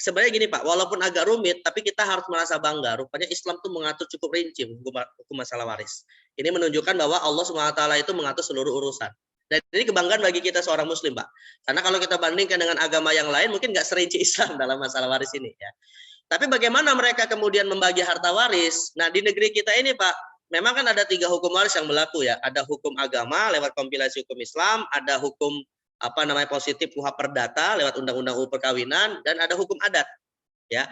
sebenarnya gini, Pak, walaupun agak rumit, tapi kita harus merasa bangga. Rupanya Islam itu mengatur cukup rinci hukum masalah waris. Ini menunjukkan bahwa Allah SWT itu mengatur seluruh urusan. Dan ini kebanggaan bagi kita seorang Muslim, Pak. Karena kalau kita bandingkan dengan agama yang lain, mungkin nggak serinci Islam dalam masalah waris ini, ya. Tapi bagaimana mereka kemudian membagi harta waris? Nah, di negeri kita ini, Pak, memang kan ada 3 hukum waris yang berlaku, ya. Ada hukum agama lewat kompilasi hukum Islam, ada hukum positif KUHP Perdata lewat Undang-Undang UU Perkawinan, dan ada hukum adat, ya.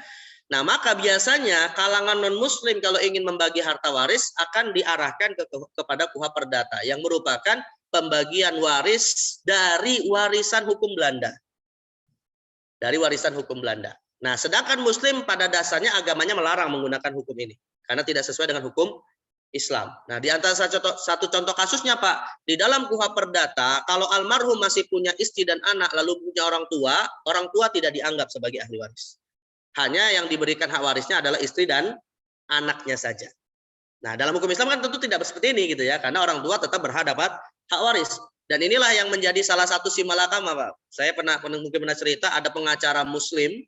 Nah, maka biasanya kalangan non muslim kalau ingin membagi harta waris akan diarahkan kepada KUHP Perdata yang merupakan pembagian waris dari warisan hukum Belanda. Dari warisan hukum Belanda. Nah, sedangkan muslim pada dasarnya agamanya melarang menggunakan hukum ini karena tidak sesuai dengan hukum Islam. Nah, di antara satu contoh kasusnya, Pak, di dalam KUHP Perdata, kalau almarhum masih punya istri dan anak, lalu punya orang tua tidak dianggap sebagai ahli waris. Hanya yang diberikan hak warisnya adalah istri dan anaknya saja. Nah, dalam hukum Islam kan tentu tidak seperti ini gitu ya, karena orang tua tetap berhak dapat hak waris. Dan inilah yang menjadi salah satu simalakama, Pak. Saya mungkin pernah cerita ada pengacara Muslim.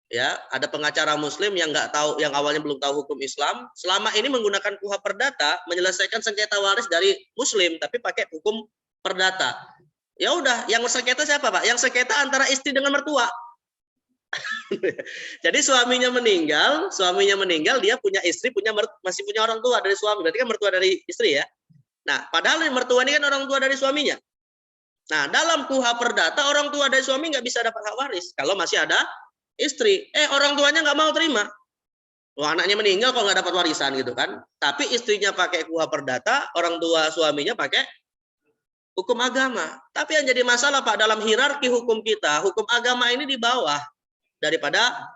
Ya, ada pengacara Muslim yang nggak tahu, yang awalnya belum tahu hukum Islam, selama ini menggunakan KUHP Perdata menyelesaikan sengketa waris dari Muslim, tapi pakai hukum Perdata. Ya udah, yang sengketa siapa, Pak? Yang sengketa antara istri dengan mertua. Jadi suaminya meninggal, dia punya istri, masih punya orang tua dari suami, berarti kan mertua dari istri ya. Nah, padahal mertua ini kan orang tua dari suaminya. Nah, dalam KUHP Perdata orang tua dari suami nggak bisa dapat hak waris kalau masih ada istri. Orang tuanya nggak mau terima. Wah, anaknya meninggal kok nggak dapat warisan gitu kan. Tapi istrinya pakai KUHP Perdata, orang tua suaminya pakai hukum agama. Tapi yang jadi masalah, Pak, dalam hierarki hukum kita, hukum agama ini di bawah daripada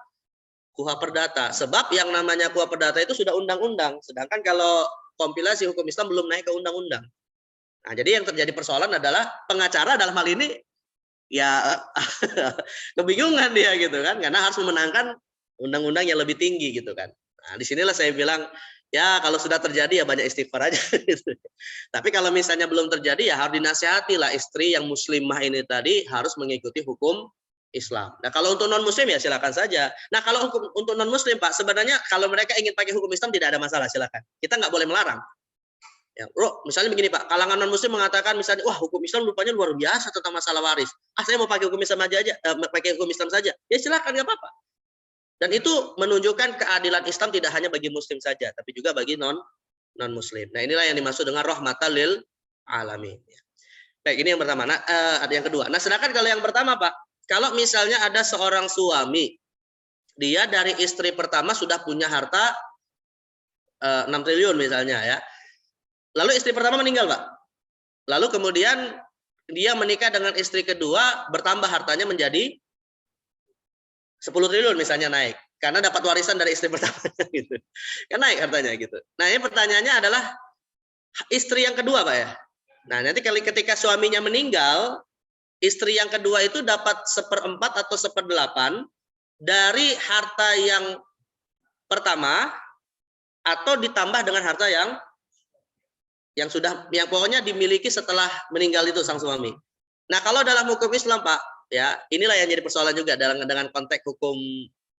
KUHP Perdata. Sebab yang namanya KUHP Perdata itu sudah undang-undang. Sedangkan kalau kompilasi hukum Islam belum naik ke undang-undang. Nah, jadi yang terjadi persoalan adalah pengacara dalam hal ini ya kebingungan dia gitu kan, karena harus memenangkan undang-undang yang lebih tinggi gitu kan. Nah, disinilah saya bilang ya kalau sudah terjadi ya banyak istighfar aja gitu. Tapi kalau misalnya belum terjadi ya harus dinasihati lah istri yang muslimah ini tadi harus mengikuti hukum Islam. Nah, kalau untuk non muslim ya silakan saja. Nah, kalau untuk non muslim, Pak, sebenarnya kalau mereka ingin pakai hukum Islam tidak ada masalah, silakan. Kita nggak boleh melarang. Ya, bro, misalnya begini Pak, kalangan non muslim mengatakan misalnya, wah hukum Islam rupanya luar biasa tentang masalah waris. Saya mau pakai hukum Islam aja, pakai hukum Islam saja. Ya silakan, nggak apa-apa. Dan itu menunjukkan keadilan Islam tidak hanya bagi muslim saja, tapi juga bagi non muslim. Nah, inilah yang dimaksud dengan rahmatan lil alamin. Baik, ini yang pertama. Nah, ada yang kedua. Nah, sedangkan kalau yang pertama Pak, kalau misalnya ada seorang suami, dia dari istri pertama sudah punya harta 6 triliun misalnya ya. Lalu istri pertama meninggal, Pak. Lalu kemudian dia menikah dengan istri kedua, bertambah hartanya menjadi 10 triliun misalnya naik. Karena dapat warisan dari istri pertama gitu. Kan naik hartanya gitu. Nah, ini pertanyaannya adalah istri yang kedua, Pak ya. Nah, nanti ketika suaminya meninggal, istri yang kedua itu dapat 1/4 atau 1/8 dari harta yang pertama atau ditambah dengan harta yang pokoknya dimiliki setelah meninggal itu sang suami. Nah, kalau dalam hukum Islam Pak, ya inilah yang jadi persoalan juga dengan konteks hukum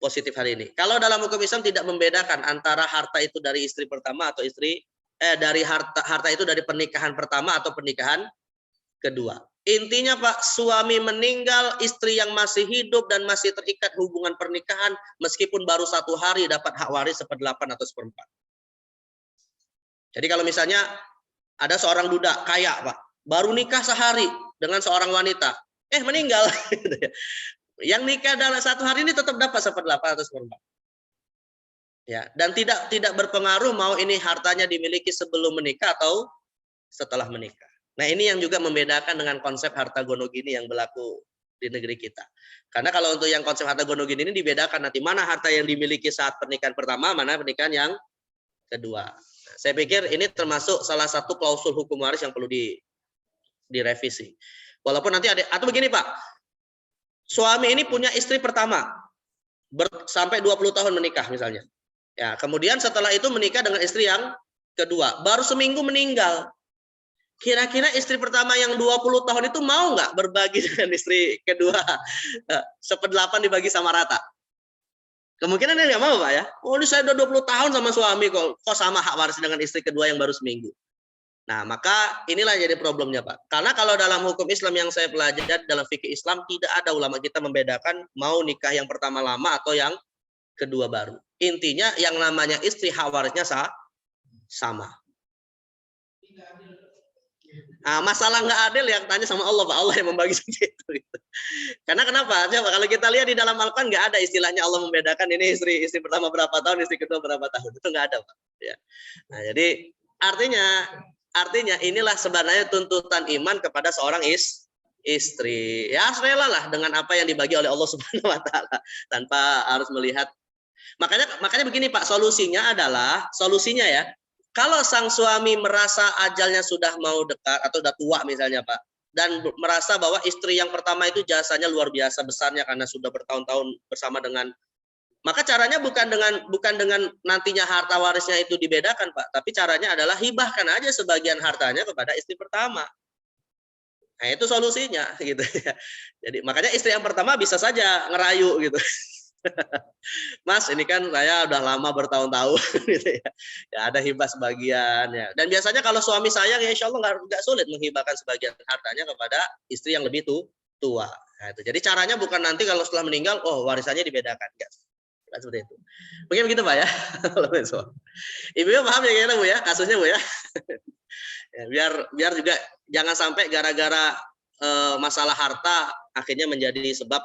positif hari ini. Kalau dalam hukum Islam tidak membedakan antara harta itu dari istri pertama atau dari harta itu dari pernikahan pertama atau pernikahan kedua. Intinya Pak, suami meninggal, istri yang masih hidup dan masih terikat hubungan pernikahan, meskipun baru 1 hari dapat hak waris 1/8 atau 1/4. Jadi kalau misalnya ada seorang duda kaya Pak, baru nikah sehari dengan seorang wanita, meninggal. Yang nikah dalam 1 hari ini tetap dapat 1/8 atau 1/4. Ya, dan tidak berpengaruh mau ini hartanya dimiliki sebelum menikah atau setelah menikah. Nah, ini yang juga membedakan dengan konsep harta gono gini yang berlaku di negeri kita. Karena kalau untuk yang konsep harta gono gini ini dibedakan nanti mana harta yang dimiliki saat pernikahan pertama, mana pernikahan yang kedua. Nah, saya pikir ini termasuk salah satu klausul hukum waris yang perlu direvisi. Walaupun nanti ada, atau begini Pak, suami ini punya istri pertama, sampai 20 tahun menikah misalnya. Ya, kemudian setelah itu menikah dengan istri yang kedua, baru seminggu meninggal. Kira-kira istri pertama yang 20 tahun itu mau nggak berbagi dengan istri kedua 1/8 dibagi sama rata? Kemungkinan dia nggak mau Pak ya. Oh, ini saya udah 20 tahun sama suami kok sama hak waris dengan istri kedua yang baru seminggu. Nah, maka inilah jadi problemnya Pak. Karena kalau dalam hukum Islam yang saya pelajari dalam fikih Islam tidak ada ulama kita membedakan mau nikah yang pertama lama atau yang kedua baru. Intinya yang namanya istri hak warisnya sama. Nah, masalah nggak adil yang tanya sama Allah Pak, Allah yang membagi segitu. Gitu. Karena kenapa? Coba kalau kita lihat di dalam Al-Quran nggak ada istilahnya Allah membedakan ini istri pertama berapa tahun, istri kedua berapa tahun, itu nggak ada Pak. Ya. Nah, jadi artinya inilah sebenarnya tuntutan iman kepada seorang istri. Ya rela lah dengan apa yang dibagi oleh Allah Subhanahu Wa Taala tanpa harus melihat. Makanya begini Pak, solusinya ya. Kalau sang suami merasa ajalnya sudah mau dekat atau sudah tua misalnya Pak, dan merasa bahwa istri yang pertama itu jasanya luar biasa besarnya karena sudah bertahun-tahun bersama dengan, maka caranya bukan dengan nantinya harta warisnya itu dibedakan Pak, tapi caranya adalah hibahkan aja sebagian hartanya kepada istri pertama. Nah, itu solusinya gitu ya. Jadi makanya istri yang pertama bisa saja ngerayu gitu. Mas, ini kan saya udah lama bertahun-tahun gitu ya. Ya ada hibah sebagian ya. Dan biasanya kalau suami sayang ya insya Allah nggak sulit menghibahkan sebagian hartanya kepada istri yang lebih tua. Nah, itu. Jadi caranya bukan nanti kalau setelah meninggal, warisannya dibedakan. Enggak seperti itu. Mungkin begitu Pak ya. Ibu paham ya kayaknya Bu ya, kasusnya Bu ya. Ya biar juga jangan sampai gara-gara masalah harta akhirnya menjadi sebab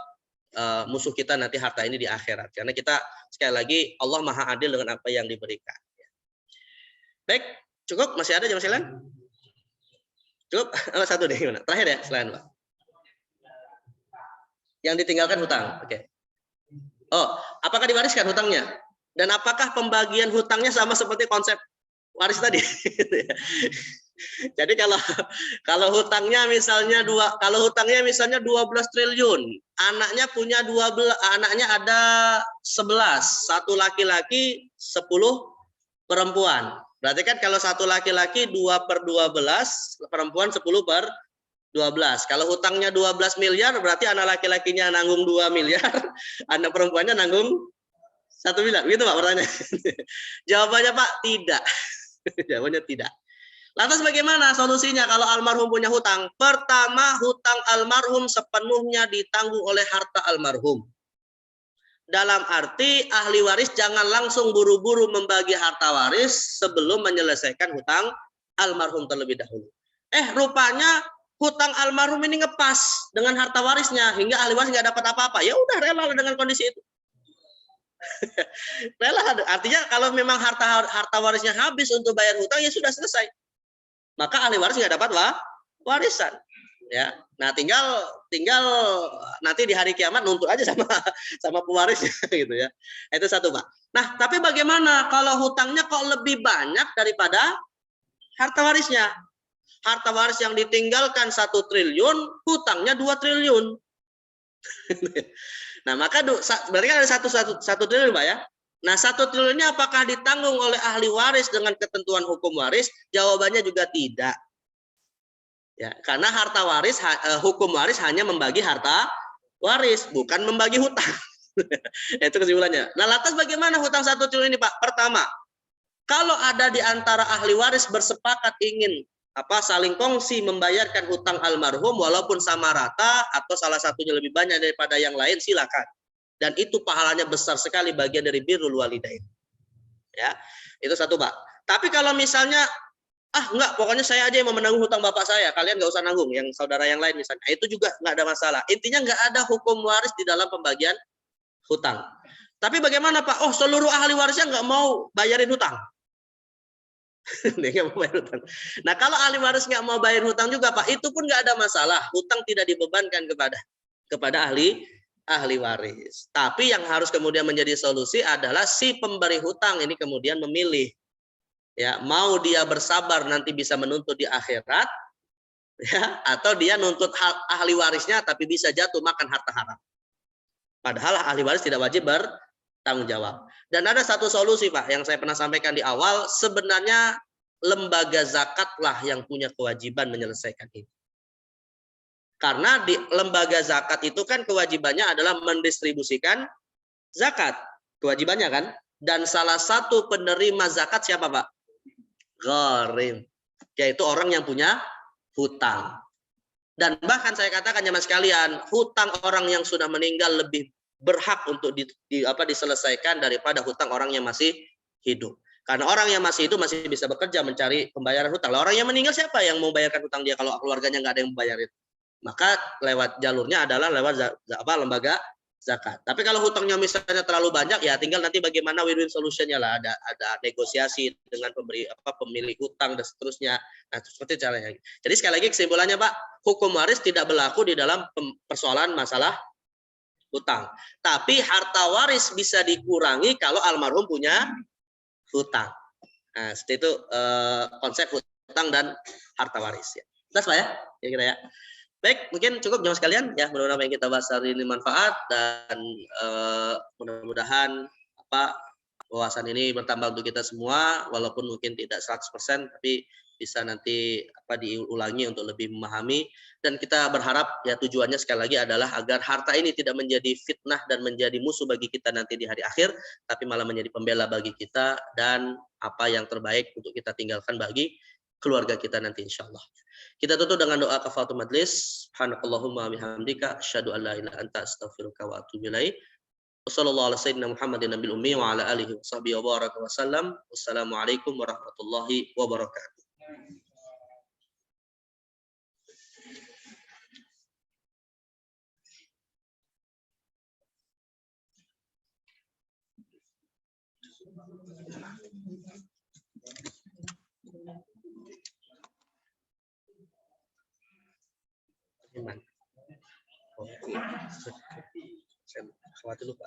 musuh kita nanti harta ini di akhirat. Karena kita sekali lagi Allah Maha Adil dengan apa yang diberikan. Baik, cukup? Masih ada jam silan? Cukup? Satu deh gimana? Terakhir ya, selain Pak. Yang ditinggalkan hutang. Oke. Apakah diwariskan hutangnya? Dan apakah pembagian hutangnya sama seperti konsep waris tadi? Jadi kalau hutangnya misalnya 12 triliun, anaknya ada 11, satu laki-laki, 10 perempuan. Berarti kan kalau satu laki-laki 2/12, perempuan 10/12. Kalau hutangnya 12 miliar, berarti anak laki-lakinya nanggung 2 miliar, anak perempuannya nanggung 1 miliar. Gitu Pak pertanyaan. Jawabannya Pak, tidak. Jawabannya tidak. Lantas bagaimana solusinya kalau almarhum punya hutang? Pertama, hutang almarhum sepenuhnya ditanggung oleh harta almarhum. Dalam arti ahli waris jangan langsung buru-buru membagi harta waris sebelum menyelesaikan hutang almarhum terlebih dahulu. Rupanya hutang almarhum ini ngepas dengan harta warisnya hingga ahli waris nggak dapat apa-apa. Ya udah rela dengan kondisi itu. Rela. Artinya kalau memang harta warisnya habis untuk bayar hutang ya sudah selesai. Maka ahli waris nggak dapat warisan. Ya, nah tinggal nanti di hari kiamat nuntut aja sama pewarisnya gitu ya. Itu satu, Pak. Nah, tapi bagaimana kalau hutangnya kok lebih banyak daripada harta warisnya? Harta waris yang ditinggalkan 1 triliun, hutangnya 2 triliun. Nah, maka berarti kan ada satu triliun, Pak ya. Nah, 1 triliun ini apakah ditanggung oleh ahli waris dengan ketentuan hukum waris? Jawabannya juga tidak. Ya, karena harta waris, hukum waris hanya membagi harta waris, bukan membagi hutang. Itu kesimpulannya. Nah, lantas bagaimana hutang 1 triliun ini, Pak? Pertama, kalau ada di antara ahli waris bersepakat ingin saling kongsi membayarkan hutang almarhum walaupun sama rata atau salah satunya lebih banyak daripada yang lain, silakan. Dan itu pahalanya besar sekali, bagian dari birrul walidain. Ya, itu satu, Pak. Tapi kalau misalnya enggak, pokoknya saya aja yang mau menanggung hutang bapak saya, kalian nggak usah nanggung, yang saudara yang lain misalnya, itu juga nggak ada masalah. Intinya nggak ada hukum waris di dalam pembagian hutang. Tapi bagaimana, Pak? Oh, seluruh ahli warisnya nggak mau bayarin hutang. Dia nggak mau bayar hutang. Nah, kalau ahli waris nggak mau bayar hutang juga, Pak, itu pun nggak ada masalah. Hutang tidak dibebankan kepada ahli waris. Tapi yang harus kemudian menjadi solusi adalah si pemberi hutang ini kemudian memilih, ya, mau dia bersabar nanti bisa menuntut di akhirat, ya, atau dia nuntut ahli warisnya tapi bisa jatuh makan harta haram. Padahal ahli waris tidak wajib bertanggung jawab. Dan ada satu solusi, Pak, yang saya pernah sampaikan di awal, sebenarnya lembaga zakatlah yang punya kewajiban menyelesaikan ini. Karena di lembaga zakat itu kan kewajibannya adalah mendistribusikan zakat. Kewajibannya kan? Dan salah satu penerima zakat siapa, Pak? Gharim. Yaitu orang yang punya hutang. Dan bahkan saya katakan jemaah sekalian, hutang orang yang sudah meninggal lebih berhak untuk diselesaikan daripada hutang orang yang masih hidup. Karena orang yang masih hidup masih bisa bekerja mencari pembayaran hutang. Orang yang meninggal siapa yang mau bayarkan hutang dia kalau keluarganya nggak ada yang membayarin? Maka lewat jalurnya adalah lewat lembaga zakat. Tapi kalau hutangnya misalnya terlalu banyak, ya tinggal nanti bagaimana win-win solutionnya lah. Ada negosiasi dengan pemilik hutang dan seterusnya. Nah, seperti caranya. Jadi sekali lagi kesimpulannya, Pak, hukum waris tidak berlaku di dalam persoalan masalah hutang. Tapi harta waris bisa dikurangi kalau almarhum punya hutang. Nah, seperti itu konsep hutang dan harta waris. Ya. Jelas, Pak ya? Kira-kira ya. Baik, mungkin cukup jemaah sekalian ya, mudah-mudahan yang kita bahas hari ini manfaat dan mudah-mudahan wawasan ini bertambah untuk kita semua walaupun mungkin tidak 100% tapi bisa nanti diulangi untuk lebih memahami, dan kita berharap ya tujuannya sekali lagi adalah agar harta ini tidak menjadi fitnah dan menjadi musuh bagi kita nanti di hari akhir, tapi malah menjadi pembela bagi kita dan apa yang terbaik untuk kita tinggalkan bagi keluarga kita nanti insyaallah. Kita tutup dengan doa kafaratul majlis. Subhanakallahumma bihamdika asyhadu an la ilaha illa anta astaghfiruka wa atubu ilaik. Wassallallahu ala sayyidina Muhammadin nabiyil ummi wa ala alihi washabbihi wa baraka wasallam. Wassalamualaikum warahmatullahi wabarakatuh. Saya khawatir lupa.